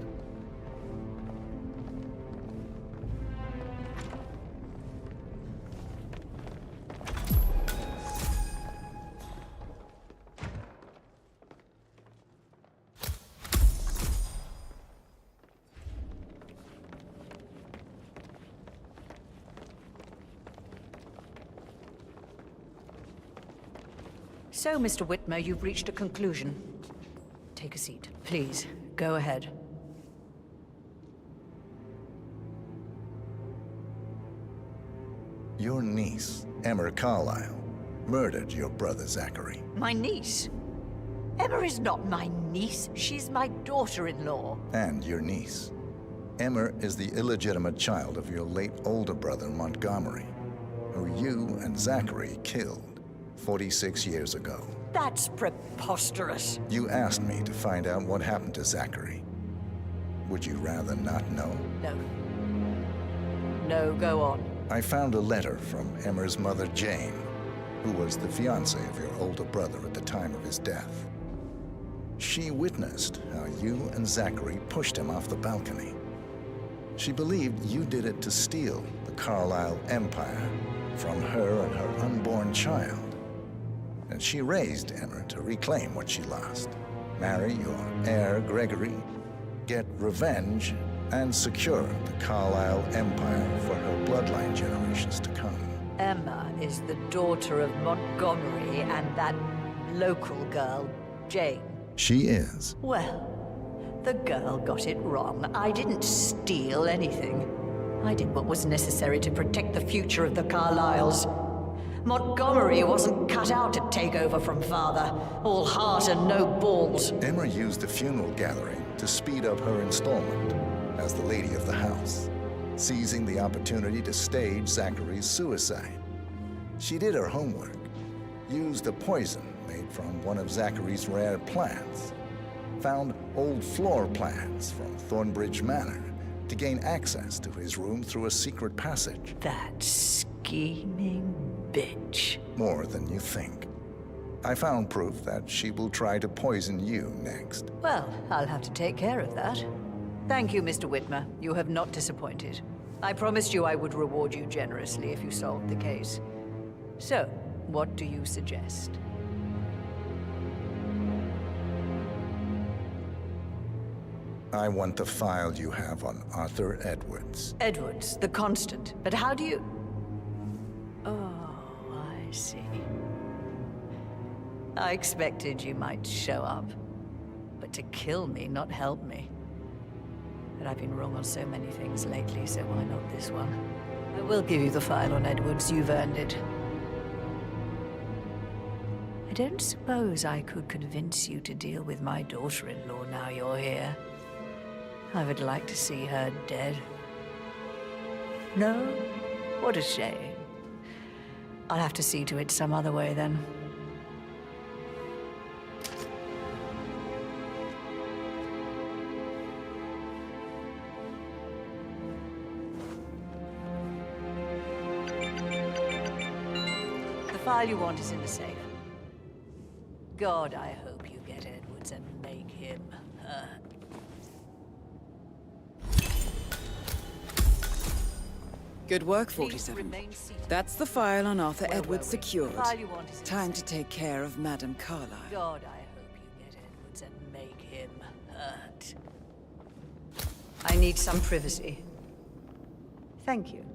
So, Mr. Whitmer, you've reached a conclusion. Take a seat. Please, go ahead. Your niece, Emma Carlisle, murdered your brother Zachary. My niece? Emma is not my niece. She's my daughter-in-law. And your niece. Emma is the illegitimate child of your late older brother, Montgomery, who you and Zachary killed 46 years ago. That's preposterous. You asked me to find out what happened to Zachary. Would you rather not know? No. No, go on. I found a letter from Emma's mother, Jane, who was the fiancée of your older brother at the time of his death. She witnessed how you and Zachary pushed him off the balcony. She believed you did it to steal the Carlisle empire from her and her unborn child. And she raised Emma to reclaim what she lost. Marry your heir, Gregory, get revenge, and secure the Carlisle empire for her bloodline generations to come. Emma is the daughter of Montgomery and that local girl, Jane. She is. Well, the girl got it wrong. I didn't steal anything. I did what was necessary to protect the future of the Carlisles. Montgomery wasn't cut out to take over from father. All heart and no balls. Emma used the funeral gathering to speed up her installment as the lady of the house, seizing the opportunity to stage Zachary's suicide. She did her homework, used a poison made from one of Zachary's rare plants, found old floor plans from Thornbridge Manor to gain access to his room through a secret passage. That scheming bitch. More than you think. I found proof that she will try to poison you next. Well, I'll have to take care of that. Thank you, Mr. Whitmer. You have not disappointed. I promised you I would reward you generously if you solved the case. So, what do you suggest? I want the file you have on Arthur Edwards. Edwards, the Constant. But how do you... Oh, I see. I expected you might show up. But to kill me, not help me. But I've been wrong on so many things lately, so why not this one? I will give you the file on Edwards. You've earned it. I don't suppose I could convince you to deal with my daughter-in-law now you're here. I would like to see her dead. No? What a shame. I'll have to see to it some other way, then. The file you want is in the safe. God, I hope you get Edwards and make him hurt. Good work, 47. That's the file on Arthur Edwards secured. The file you want is Time to take care of Madame Carlyle. God, I hope you get Edwards and make him hurt. I need some privacy. Thank you.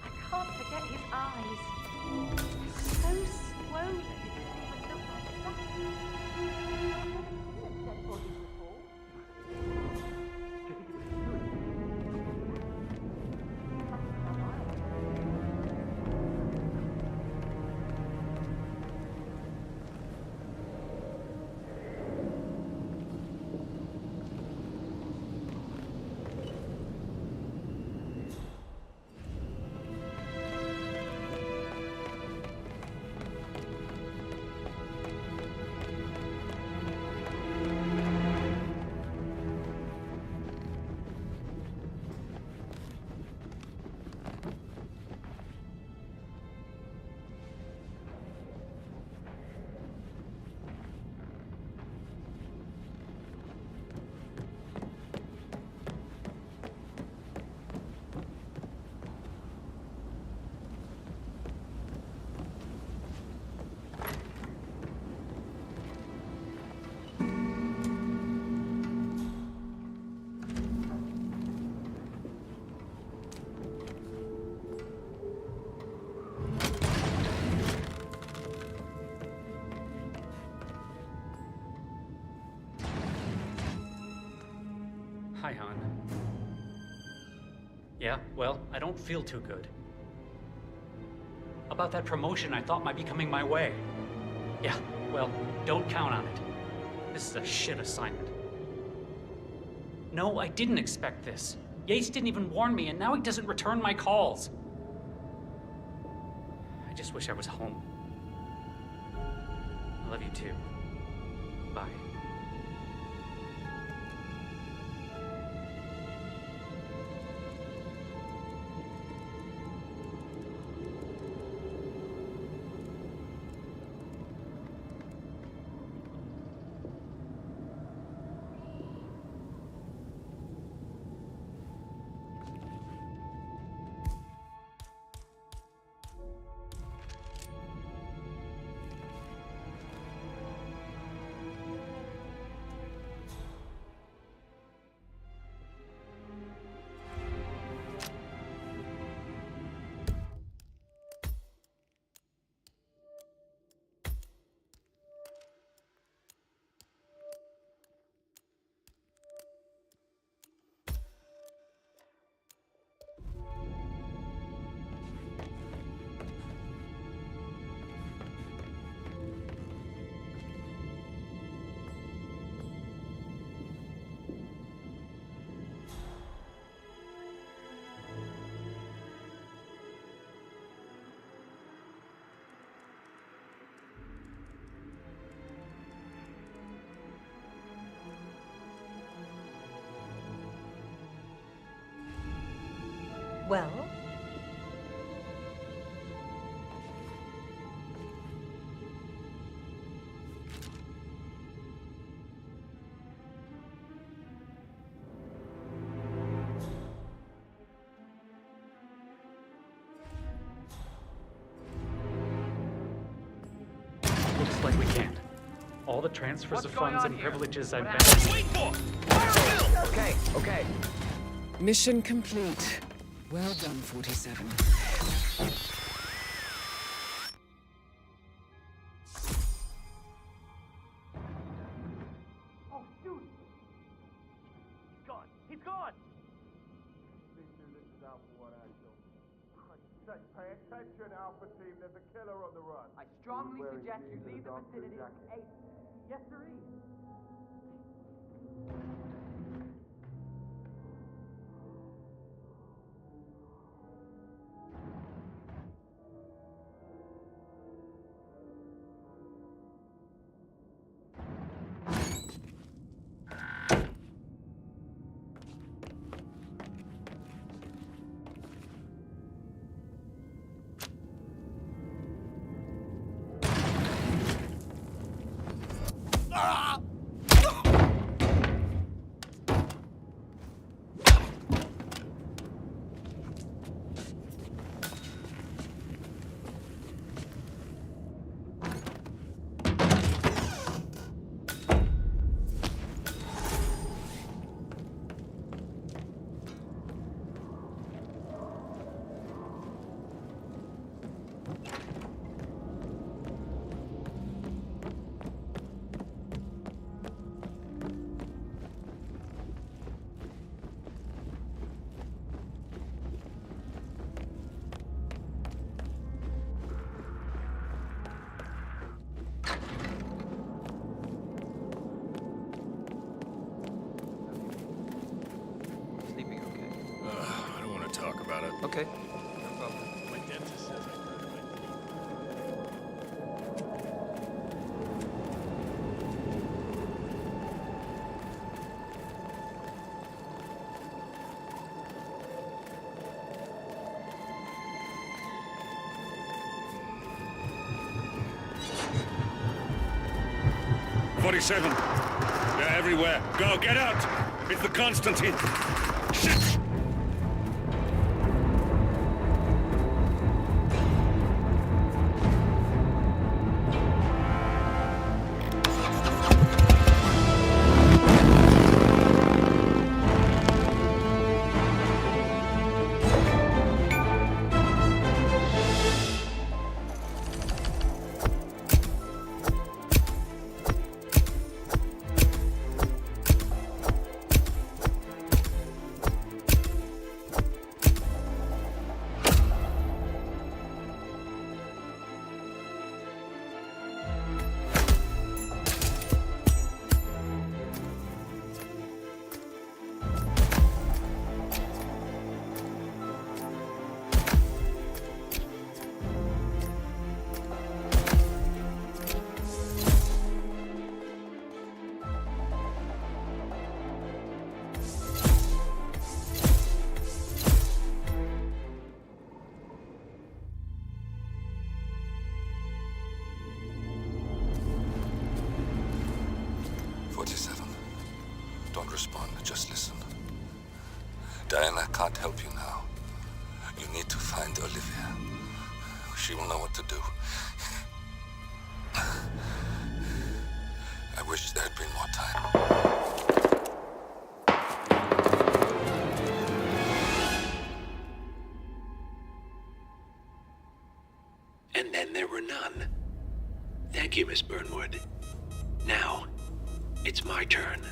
I can't forget his eyes. So swollen. It doesn't even look like nothing. Dead bodies before. Hi, hon. Yeah, well, I don't feel too good. About that promotion I thought might be coming my way. Yeah, well, don't count on it. This is a shit assignment. No, I didn't expect this. Yates didn't even warn me, and now he doesn't return my calls. I just wish I was home. I love you too. Bye. Well? Looks like we can't. All the transfers What's of going funds on and here? privileges What I've happened? been... Okay, okay. Mission complete. Well done, 47. Oh, shoot! He's gone! He's gone! This is Alpha 1 Actual. Pay attention, Alpha Team. There's a killer on the run. I strongly suggest you leave the vicinity. Hey, yes, sirree. Sleeping okay? I don't want to talk about it. Okay. No problem. My dentist says I hurt my teeth. 47. They're everywhere. Go, get out! It's the Constantine. Shit! Don't respond, just listen. Diana can't help you now. You need to find Olivia. She will know what to do. I wish there had been more time. And then there were none. Thank you, Miss Burnwood. Now, it's my turn.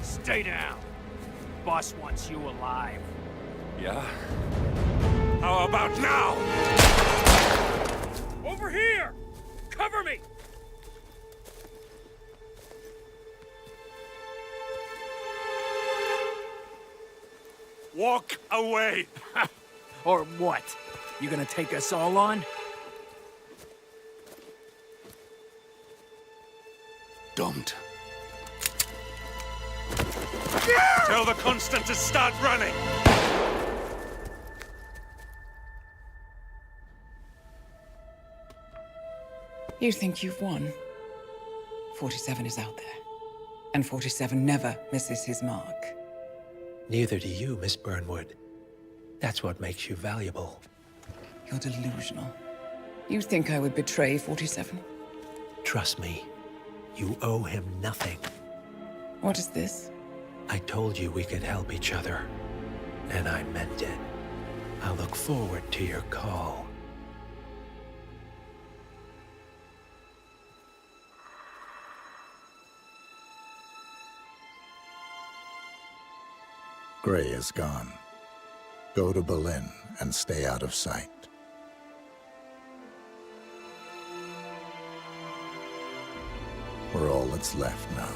Stay down. Boss wants you alive. Yeah? How about now? Over here! Cover me! Walk away! Or what? You gonna take us all on? Don't. Tell the Constant to start running! You think you've won? 47 is out there. And 47 never misses his mark. Neither do you, Miss Burnwood. That's what makes you valuable. You're delusional. You think I would betray 47? Trust me, you owe him nothing. What is this? I told you we could help each other, and I meant it. I'll look forward to your call. Gray is gone. Go to Berlin and stay out of sight. We're all that's left now.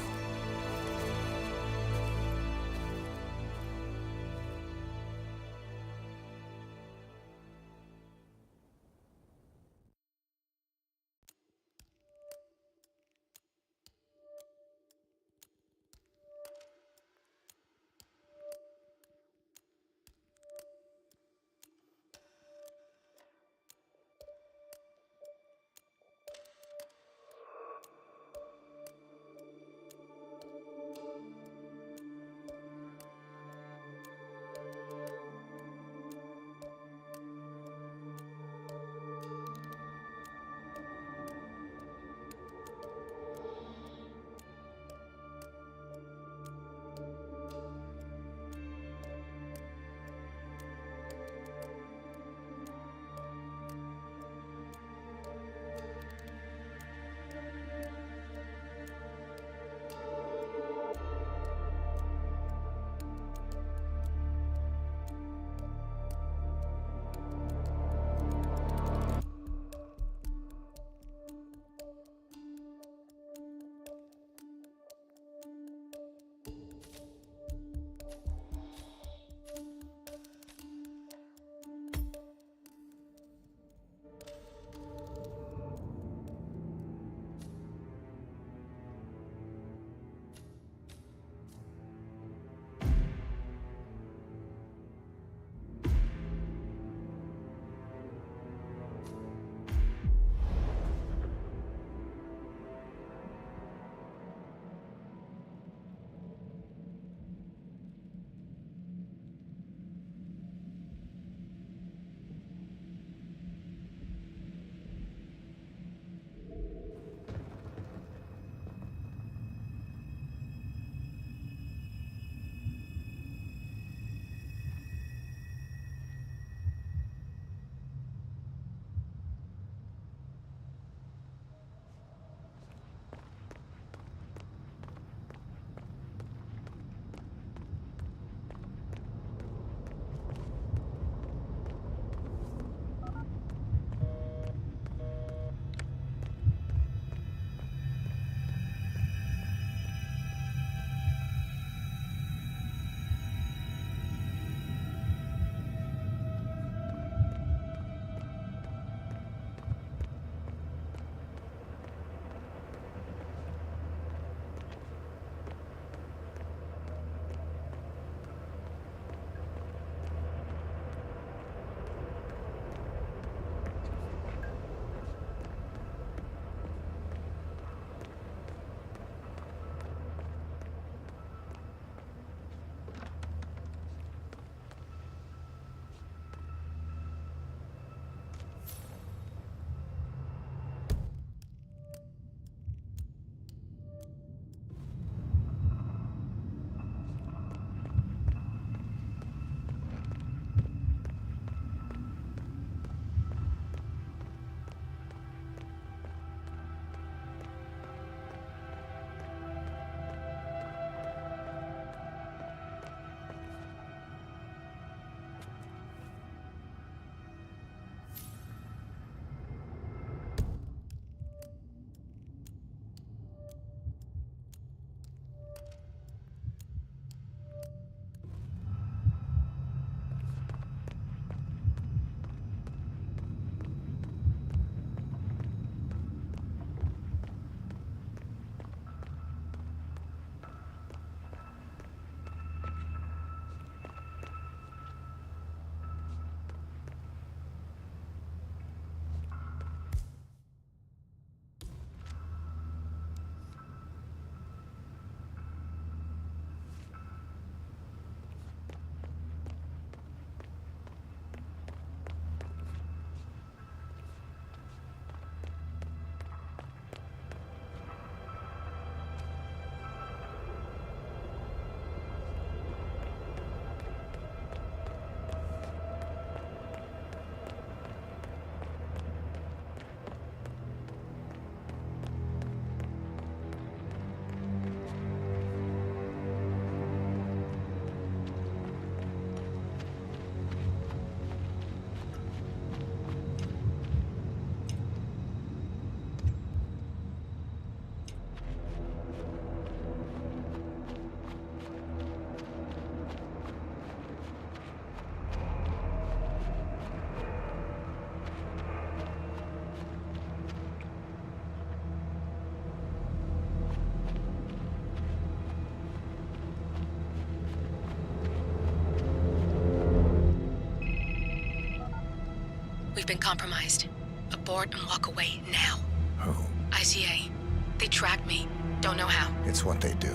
been compromised. Abort and walk away now. Who? ICA. They tracked me. Don't know how. It's what they do.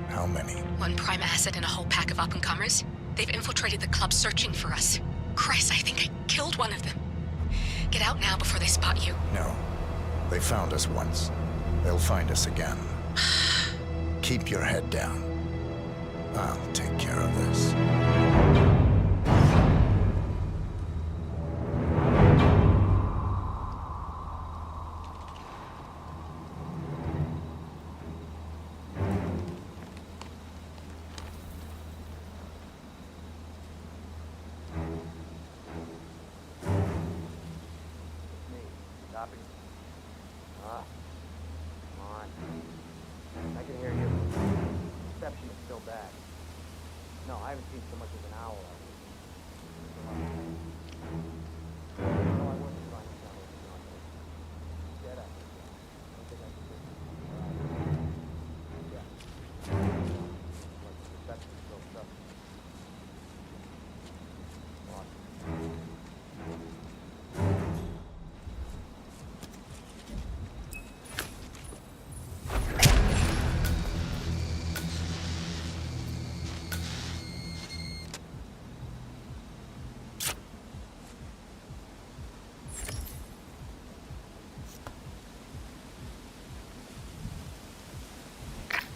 How many? One prime asset and a whole pack of up-and-comers. They've infiltrated the club searching for us. Christ, I think I killed one of them. Get out now before they spot you. No. They found us once. They'll find us again. Keep your head down. I'll take care of this.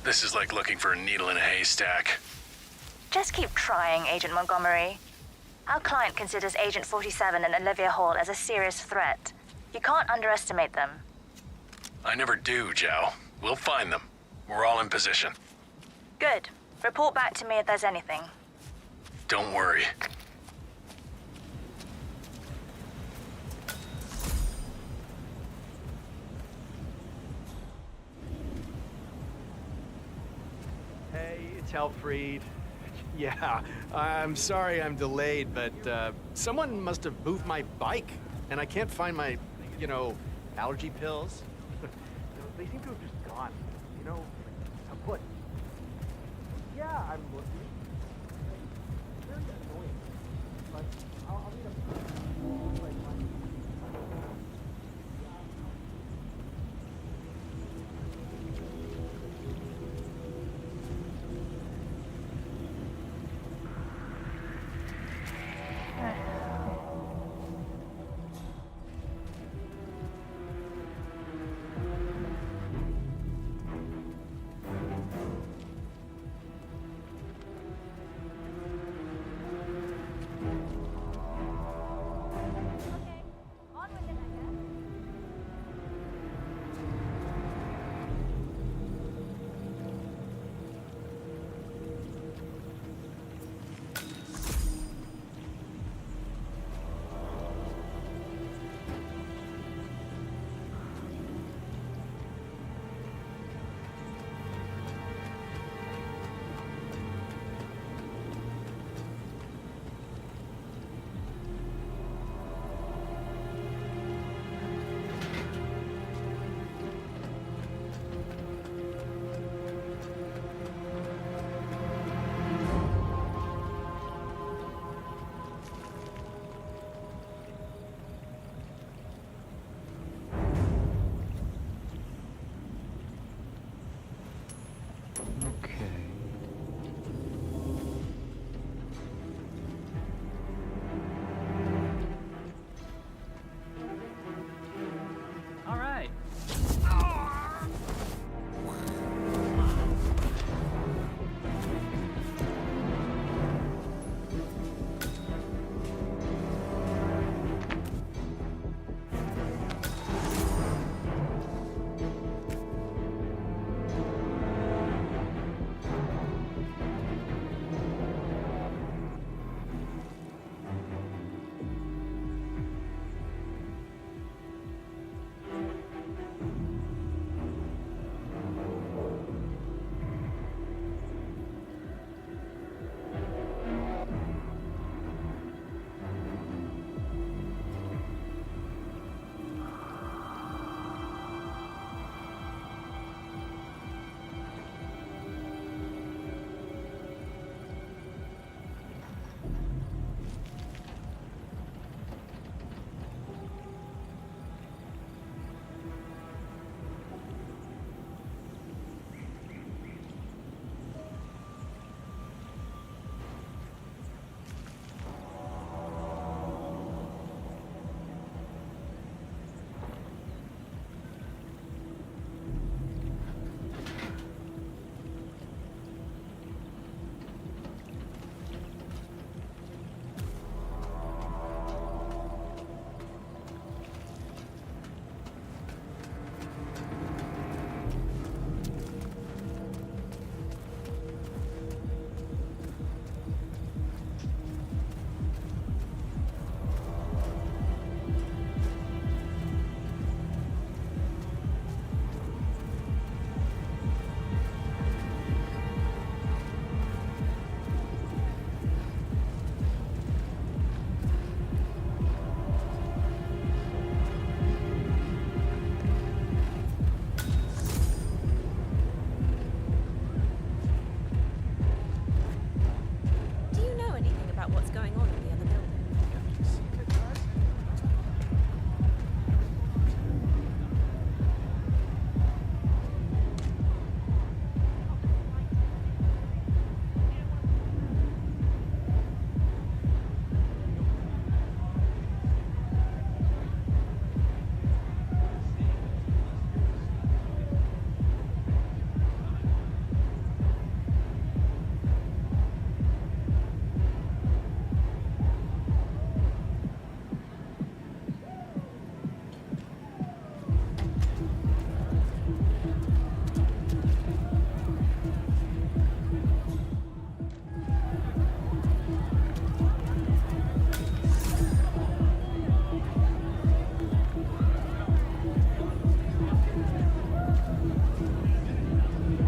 This is like looking for a needle in a haystack. Just keep trying, Agent Montgomery. Our client considers Agent 47 and Olivia Hall as a serious threat. You can't underestimate them. I never do, Zhao. We'll find them. We're all in position. Good. Report back to me if there's anything. Don't worry. Hey, it's Alfred. Yeah, I'm sorry I'm delayed, but someone must have moved my bike, and I can't find my, allergy pills. They seem to have just gone, kaput. Yeah, I'm looking. Very annoying, but I'll need a...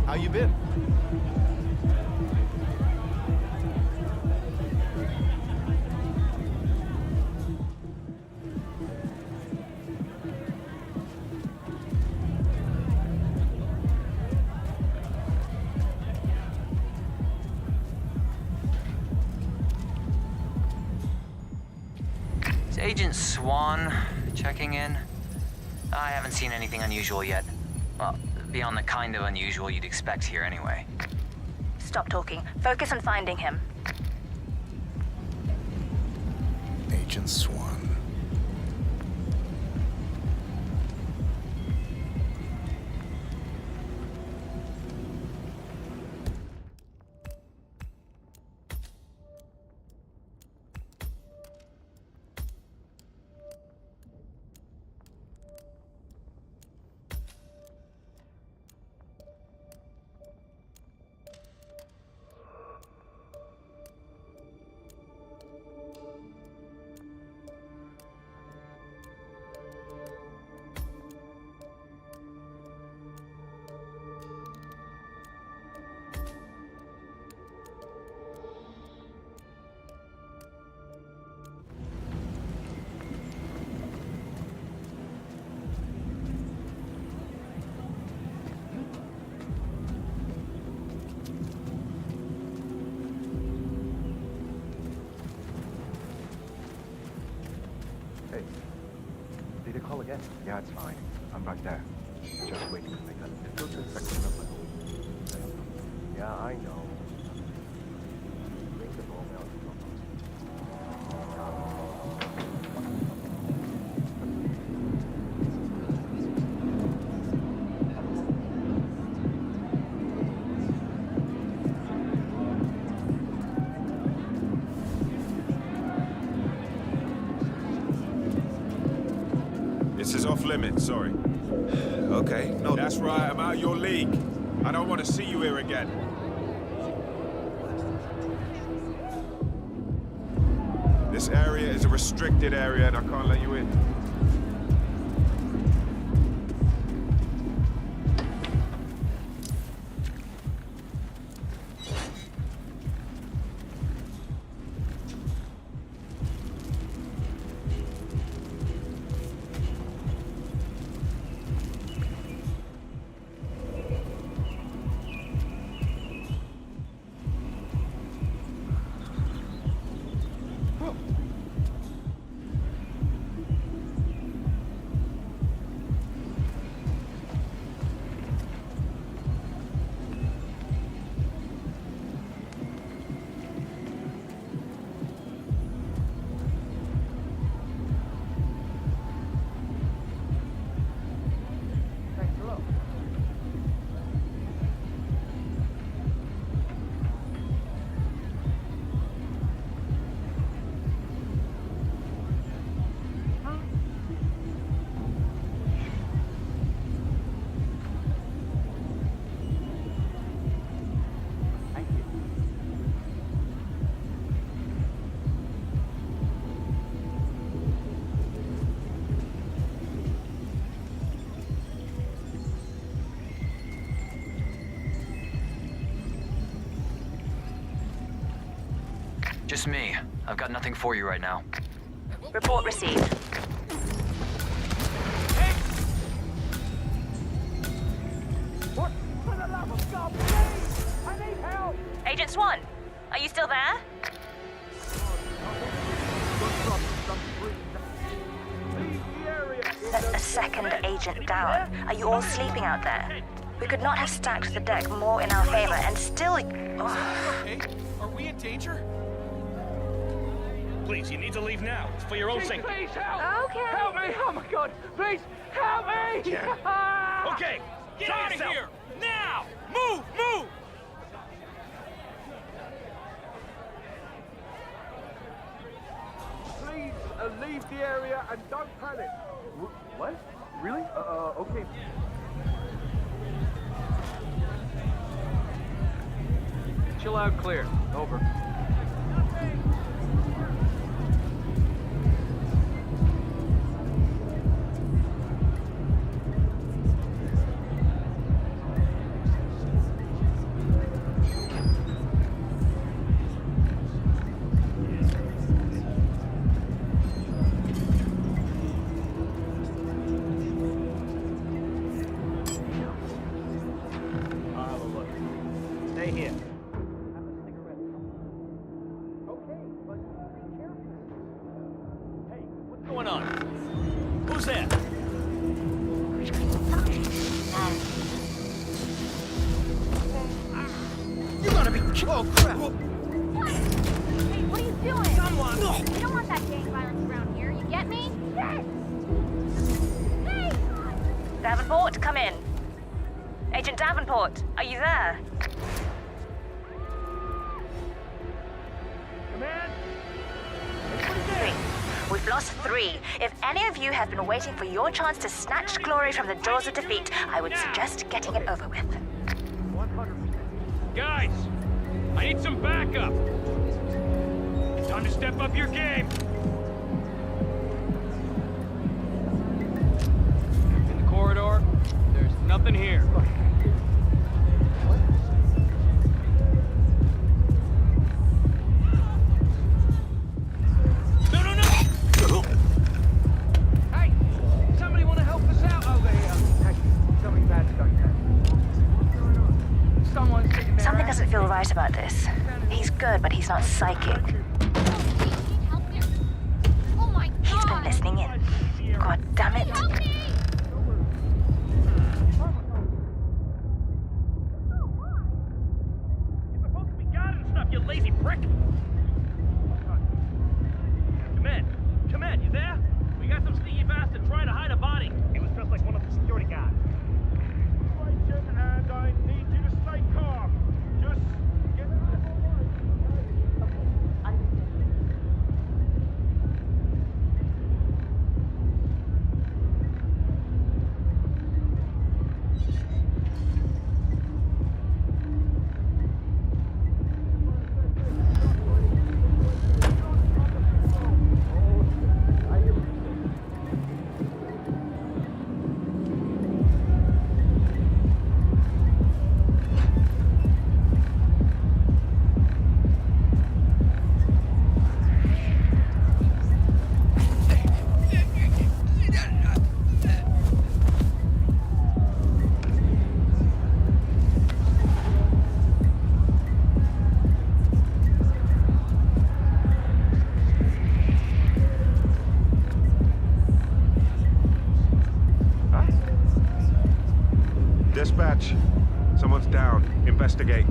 How you been? It's Agent Swan checking in. I haven't seen anything unusual yet. Well, beyond the kind of unusual you'd expect here anyway. Stop talking. Focus on finding him. Agent Swan. Hey, did you call again? Yeah, it's fine. I'm right there. Just waiting to make a little section of my own. Yeah, I know. Ring the doorbell. This is off limits, sorry. Okay, no. That's right, I'm out of your league. I don't want to see you here again. This area is a restricted area and I can't let you in. Just me. I've got nothing for you right now. Report received. What? For the love of God, please! I need help! Agent Swan, are you still there? That's a second agent down. Are you all sleeping out there? We could not have stacked the deck more in our favor and still... Okay, are we in danger? Please, you need to leave now. It's for your own safety. Please help! Okay. Help me! Oh my God! Please help me! Yeah. Okay, get out of here now! Move, move! Please leave the area and don't panic. What? Really? Okay. Chill out, clear. Over. stay here. What's going on? Who's there? You gotta be... Oh, crap! Hey, what are you doing? Someone! You don't want that gang violence around here, you get me? Yes! Hey! Davenport, come in. Agent Davenport, are you there? Command? We've lost 3. If any of you have been waiting for your chance to snatch glory from the jaws of defeat, I would suggest getting it over with. 100%. Guys, I need some backup. Time to step up your game. In the corridor, there's nothing here. Hey, somebody want to help us out over here? Hey, something bad's going down. Someone's sitting there. Something doesn't feel right about this. He's good, but he's not psychic. Oh my god! He's been listening in. God damn it. Help me! You're supposed to be guarding stuff, you lazy prick. Command, you there? We got some sneaky bastard trying to hide a body. He was dressed like one of the security guards. And I need you to stay calm. Just get... Dispatch. Someone's down. Investigate.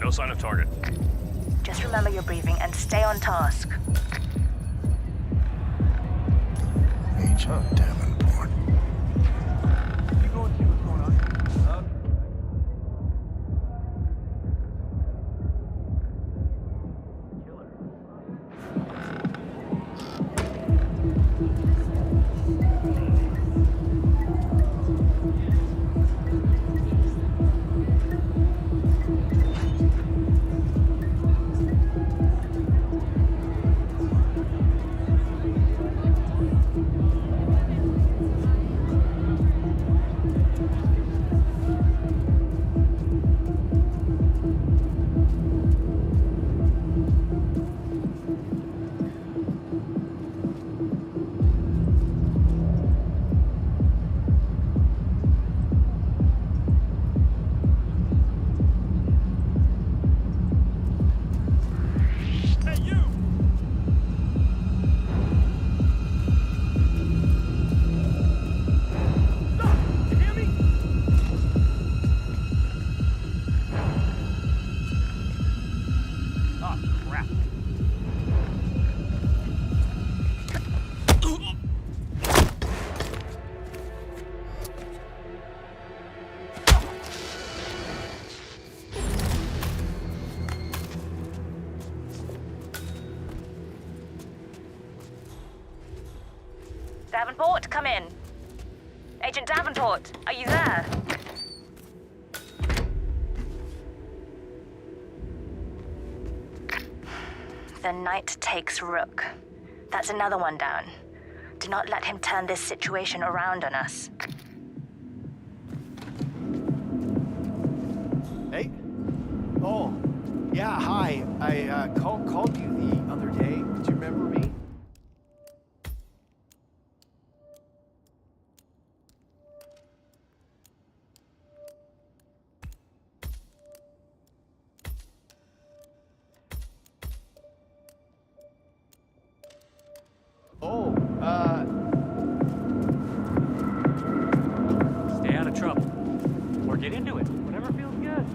No sign of target. Just remember your breathing and stay on task. Agent Davenport. You go and see what's going on. Davenport, come in. Agent Davenport, are you there? The knight takes rook. That's another one down. Do not let him turn this situation around on us. Hey? Oh, yeah, hi. I called you the other day. Do you remember me? Oh, Stay out of trouble. Or get into it. Whatever feels good.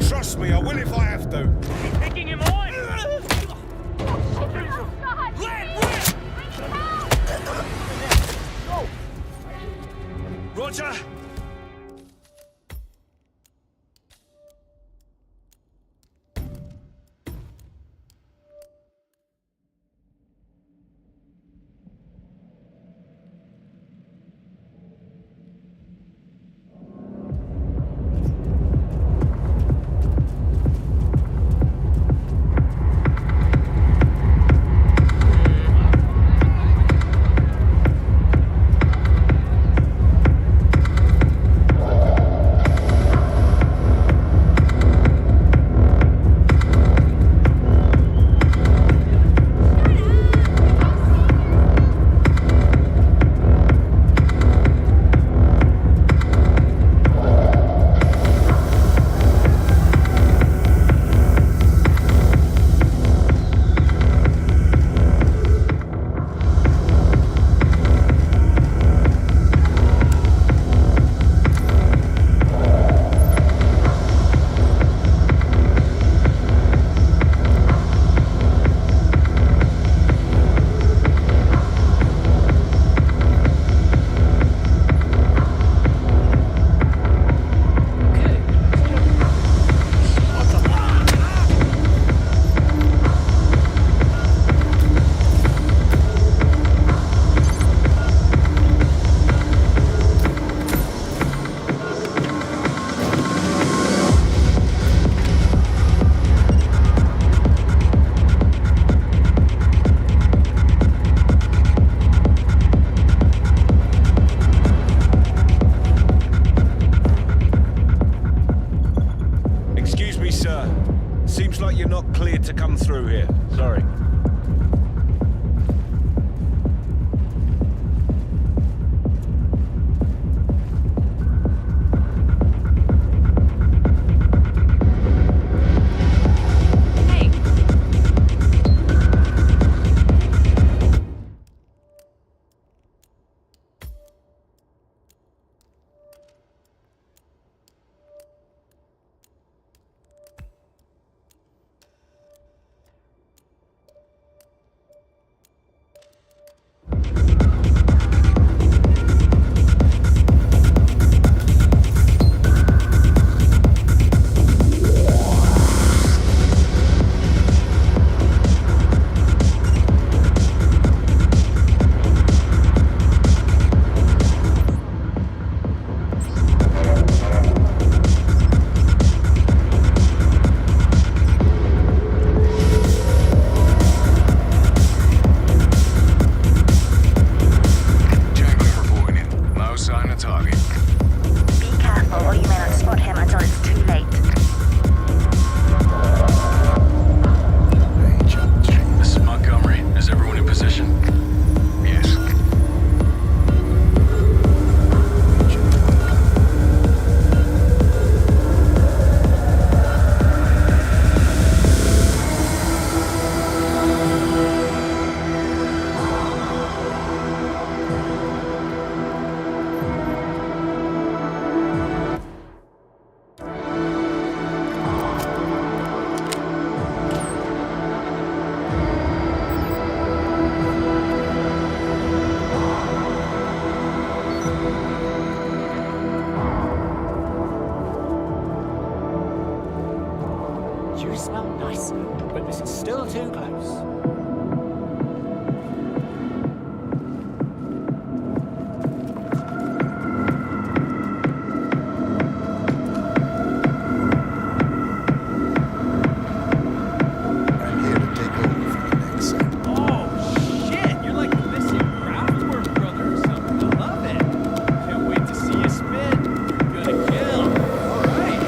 Trust me, I will if I have to. He's taking him on! Roger! little too close. I'm here to take over for the next set. Oh, shit! You're like the missing Kraftwerk brother or something. I love it. Can't wait to see you spin. You're gonna kill. All right.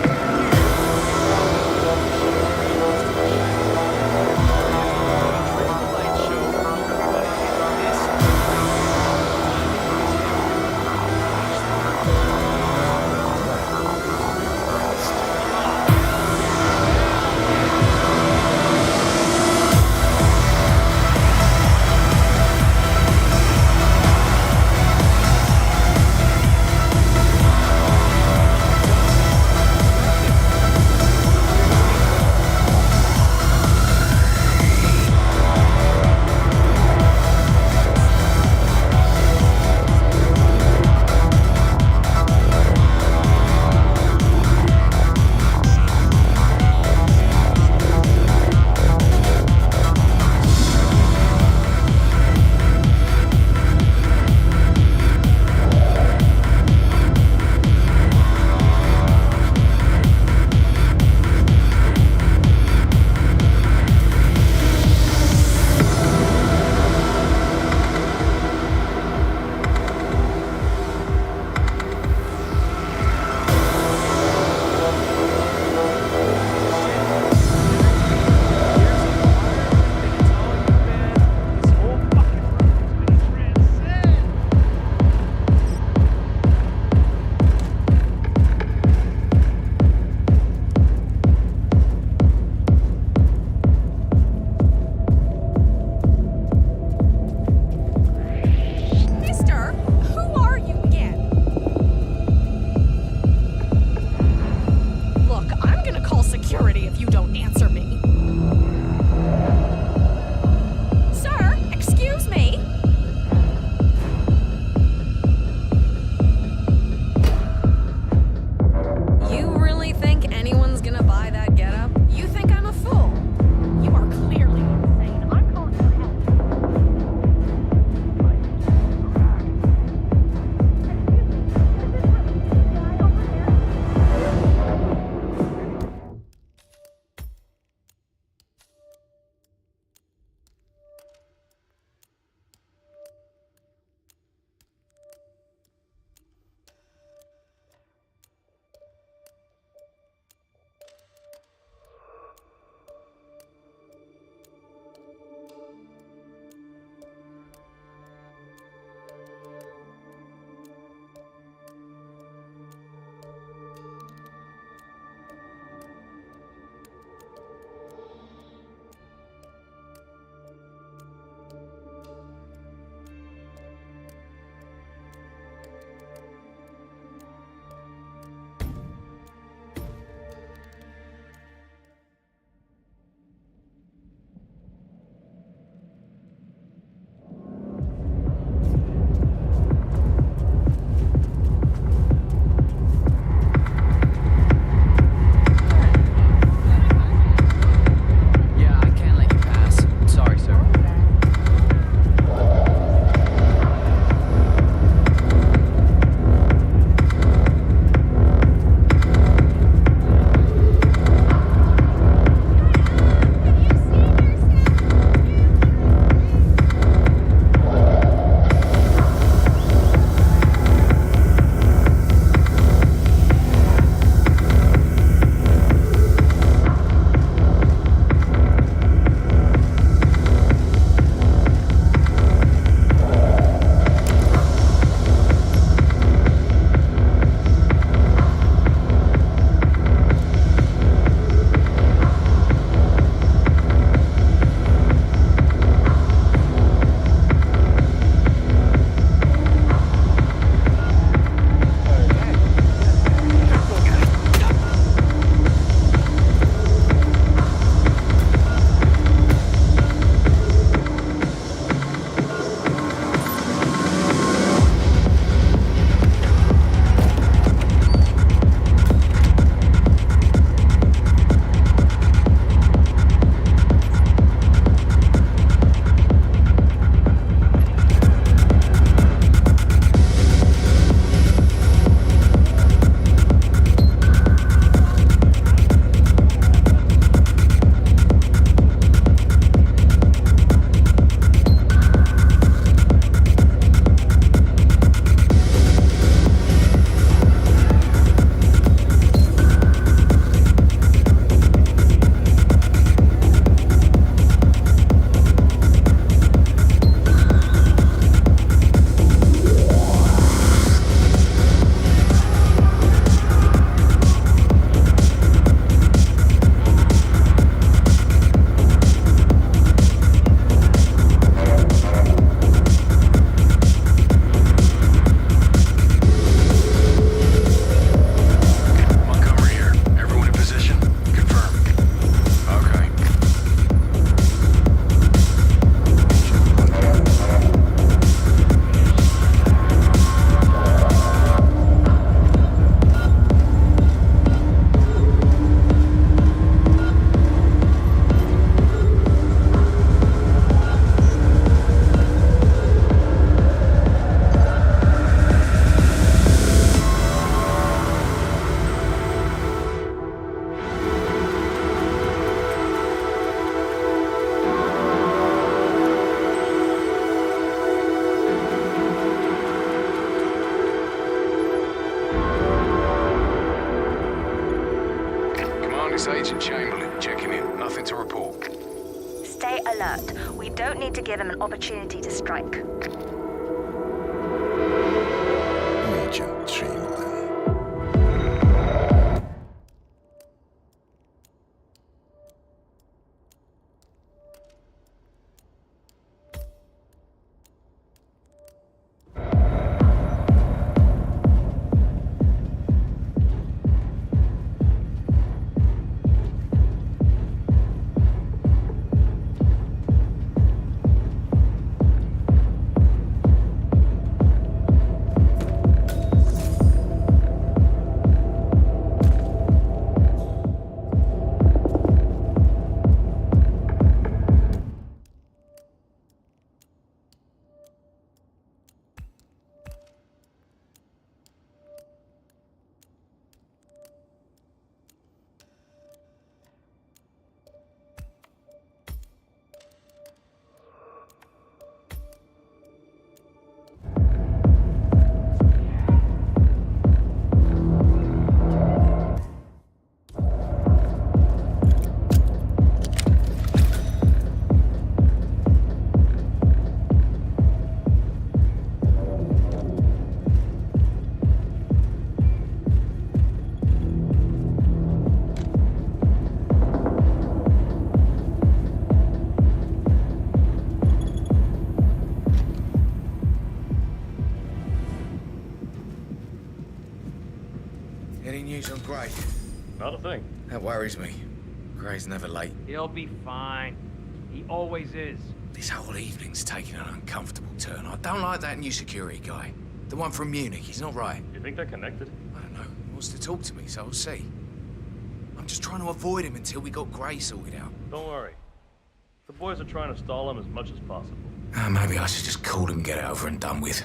Chamberlain, checking in. Nothing to report. Stay alert. We don't need to give him an opportunity to strike. Agent Chamberlain. Any news on Gray? Not a thing. That worries me. Gray's never late. He'll be fine. He always is. This whole evening's taking an uncomfortable turn. I don't like that new security guy. The one from Munich, he's not right. You think they're connected? I don't know. He wants to talk to me, so we'll see. I'm just trying to avoid him until we got Gray sorted out. Don't worry. The boys are trying to stall him as much as possible. Maybe I should just call him and get it over and done with.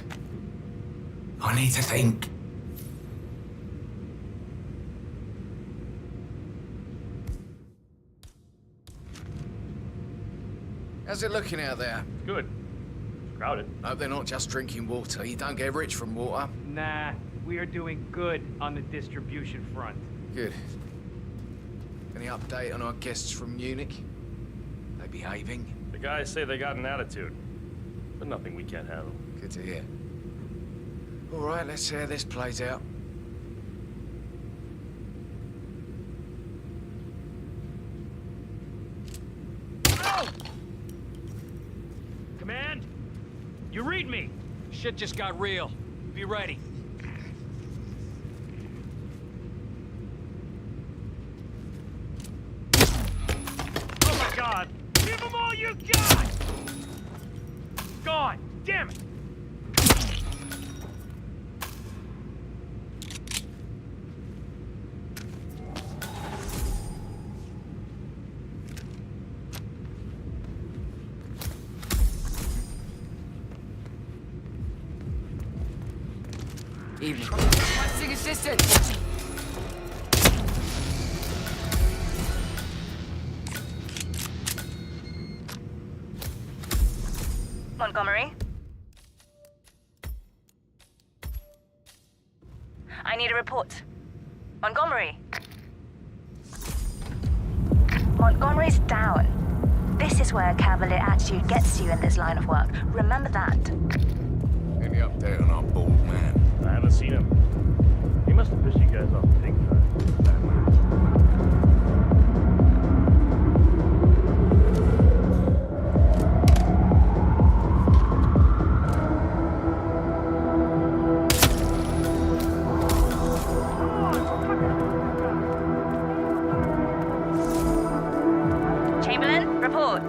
I need to think. How's it looking out there? Good. It's crowded. Hope they're not just drinking water. You don't get rich from water. Nah, we are doing good on the distribution front. Good. Any update on our guests from Munich? They behaving? The guys say they got an attitude, but nothing we can't handle. Good to hear. All right, let's see how this plays out. Command? You read me! Shit just got real. Be ready. Oh my god! Give them all you got! God damn it! Evening. Requesting assistance! Montgomery? I need a report. Montgomery? Montgomery's down. This is where a cavalier attitude gets you in this line of work. Remember that. Any update on our bald man? I haven't seen him. He must have pissed you guys off big time. Chamberlain, report.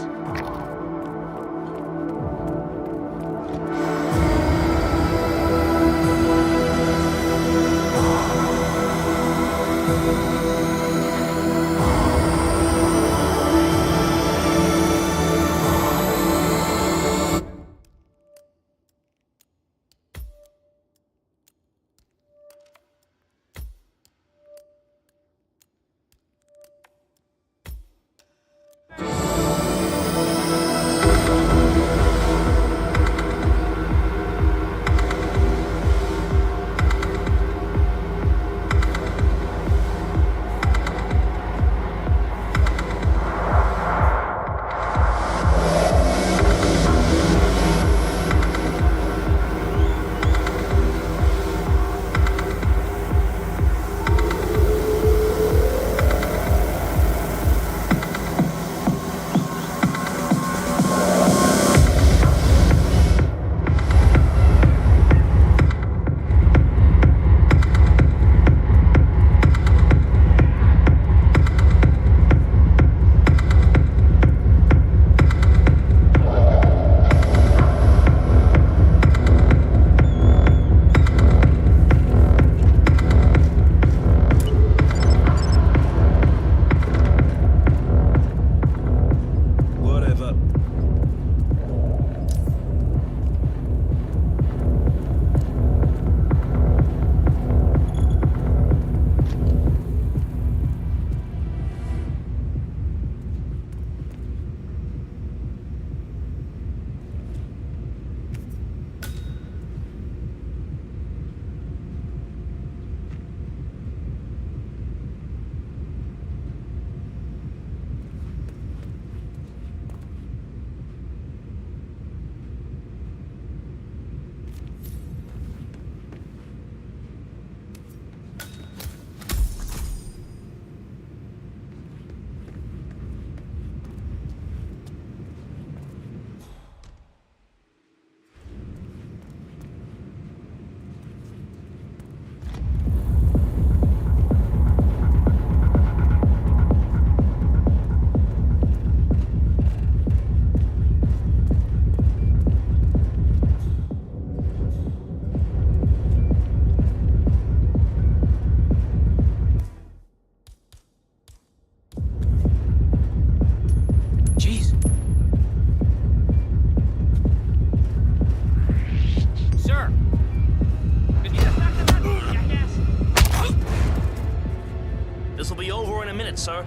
sir.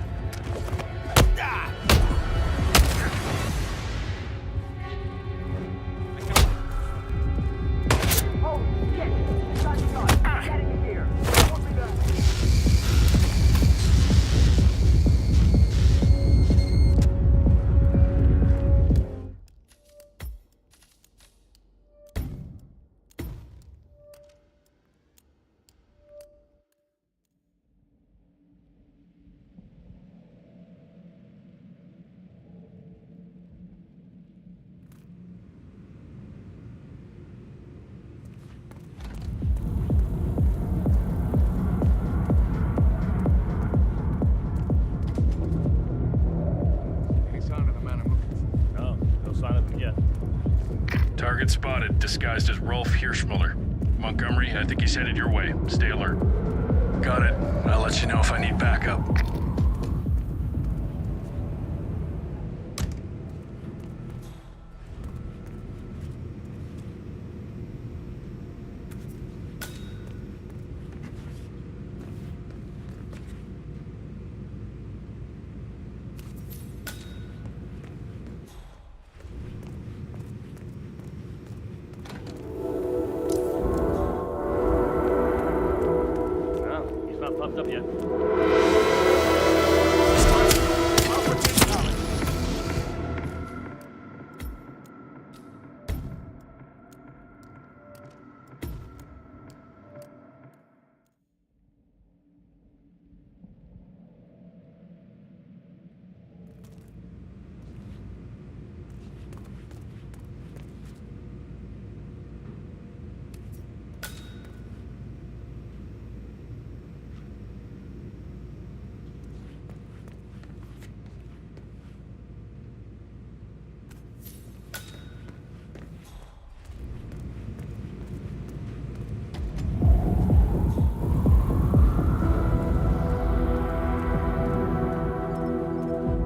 Oh, shit! Gunshot! Get in here! Copy that! Any sign of the man I'm looking for? No, no sign of him yet. Target spotted, disguised as Rolf Hirschmuller. Montgomery, I think he's headed your way. Stay alert. Got it. I'll let you know if I need backup. No, he's not popped up yet.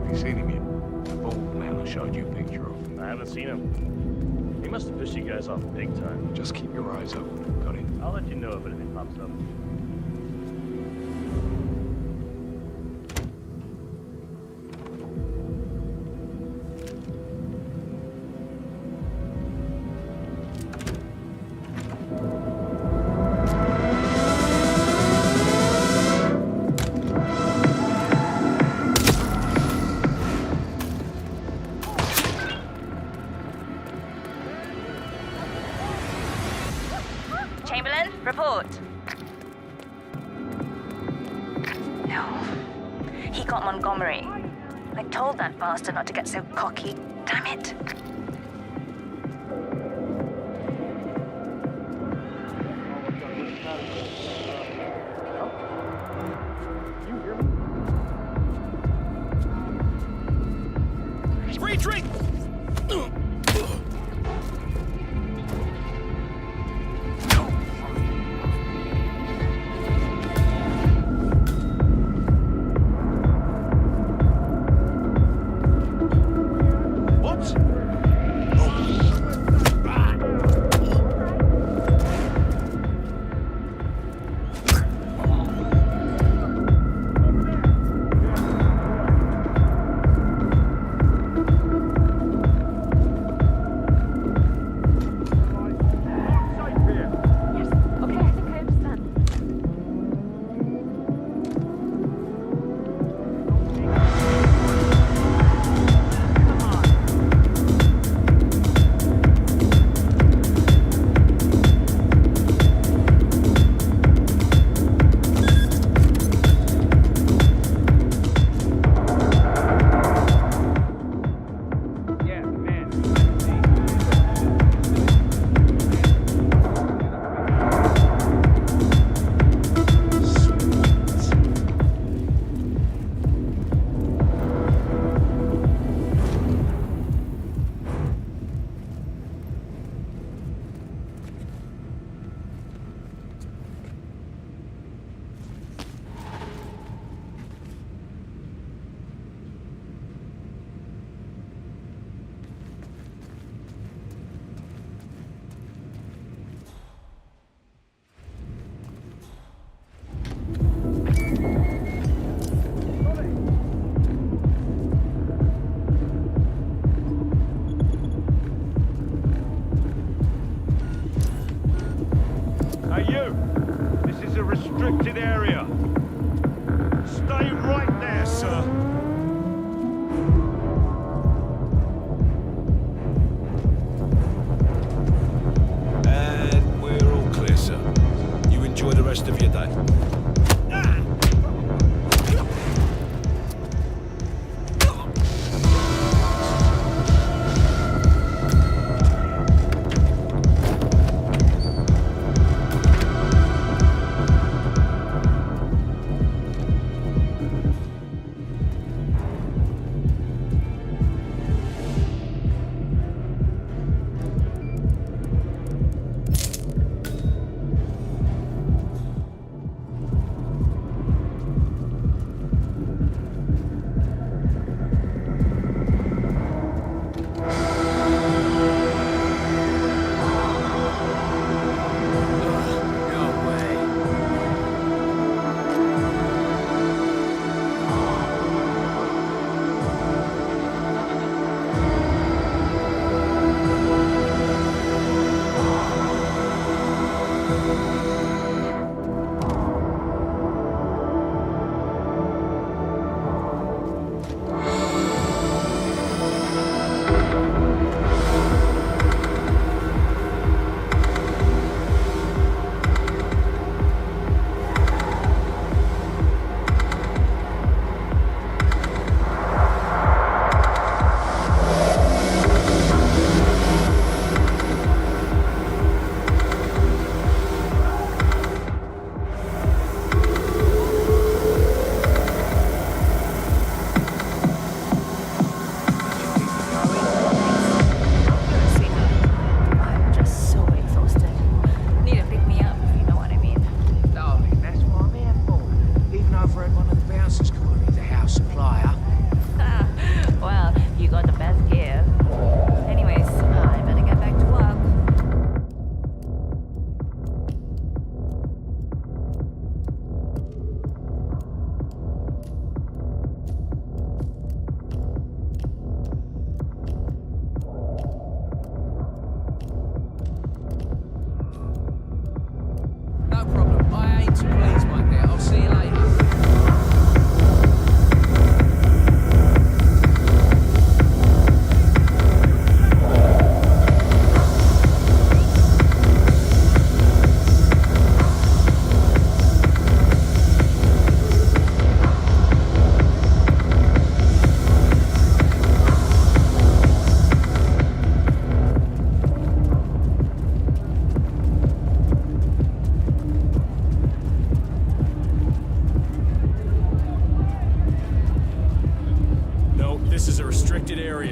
Have you seen him yet? The bald man I showed you a picture of. I haven't seen him. He must have pissed you guys off big time. Just keep your eyes open. Got it? I'll let you know if anything pops up. Chamberlain, report. No. He got Montgomery. I told that bastard not to get so cocky. Damn it. Free drink! What? restricted area. Stay right there, sir. And we're all clear, sir. You enjoy the rest of your day.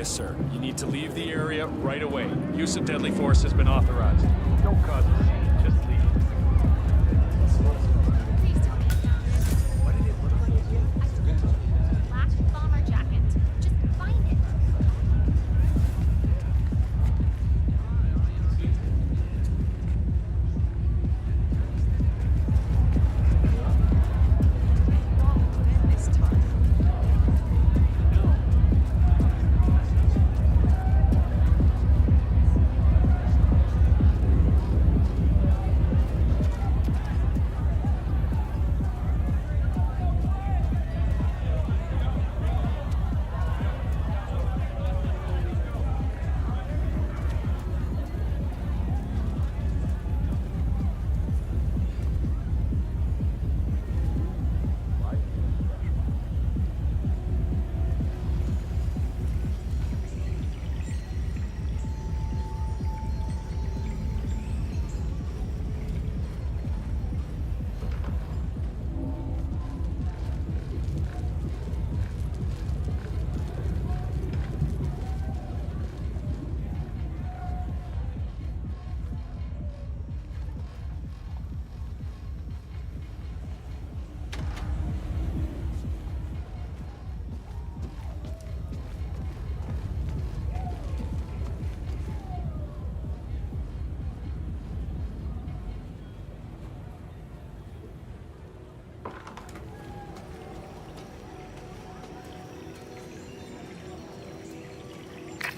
Sir, you need to leave the area right away. Use of deadly force has been authorized. Don't cause a scene, just leave. Black bomber jacket. Just find it.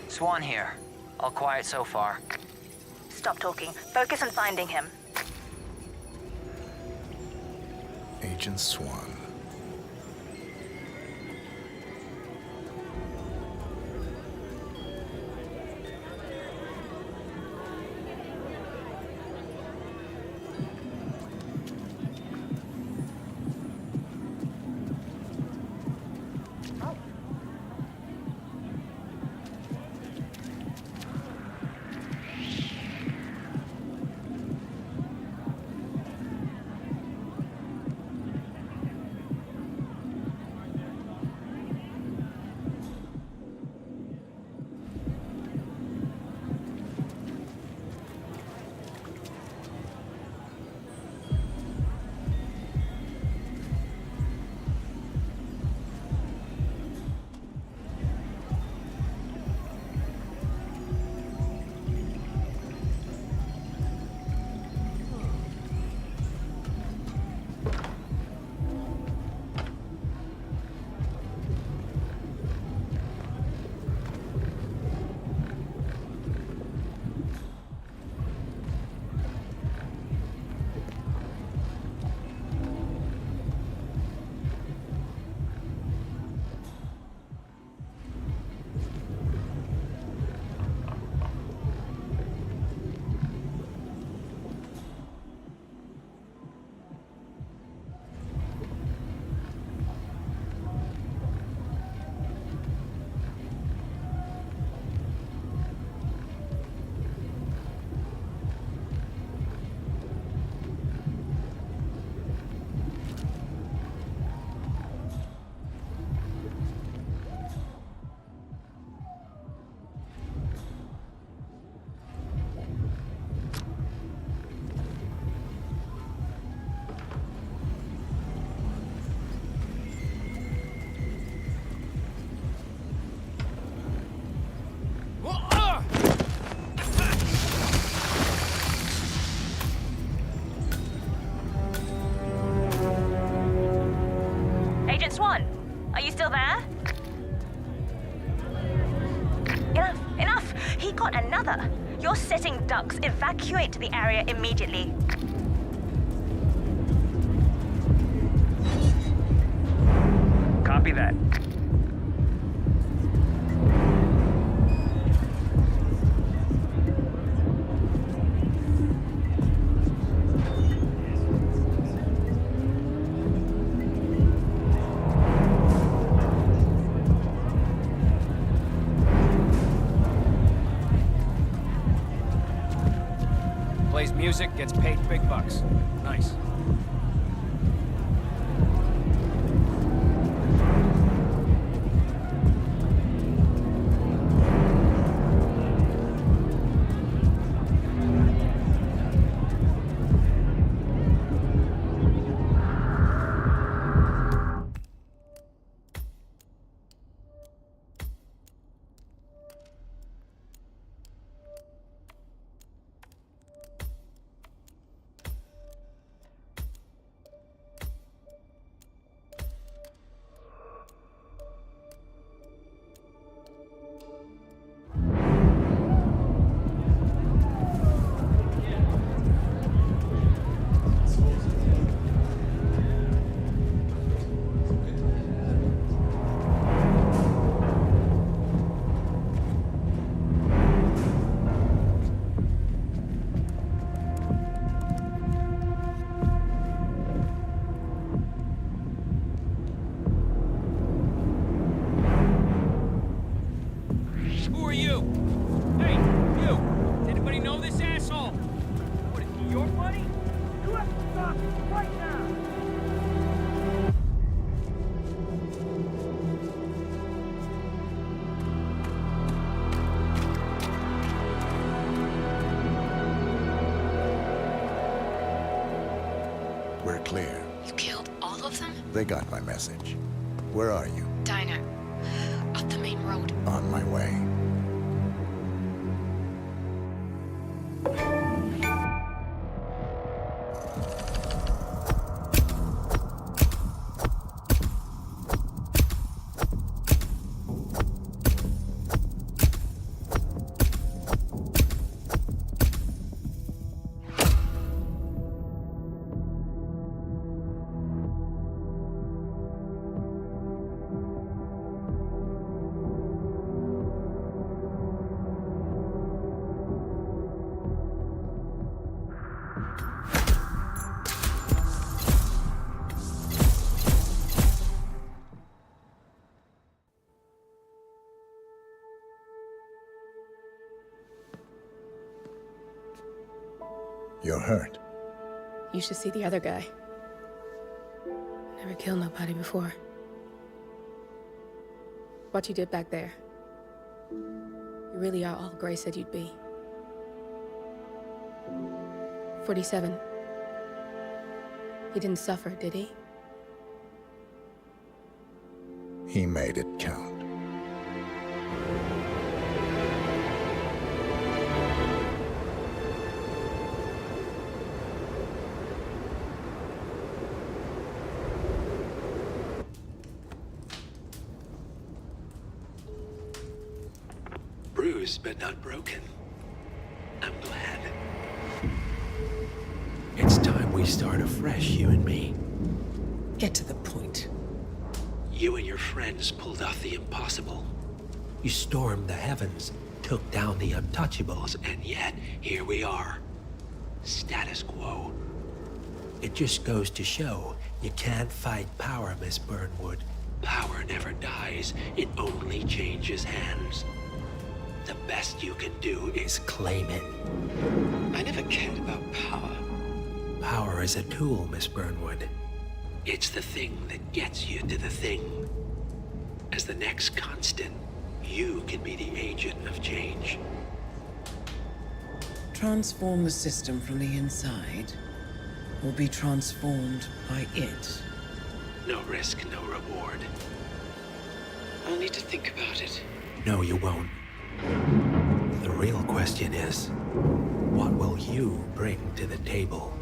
Swan here. All quiet so far. Stop talking. Focus on finding him. Agent Swan. Agent Swan, are you still there? Enough, enough! He got another. You're sitting ducks. Evacuate the area immediately. Copy that. Plays music, gets paid big bucks. Nice. Who are you? Hey, you! Does anybody know this asshole? What, is he your buddy? You have to stop right now! We're clear. You killed all of them? They got my message. Where are you? Diner. Up the main road. On my way. You're hurt. You should see the other guy. Never killed nobody before. What you did back there. You really are all Gray said you'd be. 47. He didn't suffer, did he? He made it count. Bruised but not broken. I'm glad. It's time we start afresh, you and me. Get to the point. You and your friends pulled off the impossible. You stormed the heavens, took down the untouchables, And yet, here we are. Status quo. it just goes to show you can't fight power, Miss Burnwood. Power never dies, it only changes hands. The best you can do is claim it. I never cared about power. Power is a tool, Miss Burnwood. It's the thing that gets you to the thing. As the next constant, you can be the agent of change. Transform the system from the inside, or be transformed by it. No risk, no reward. I'll need to think about it. No, you won't. The real question is, what will you bring to the table?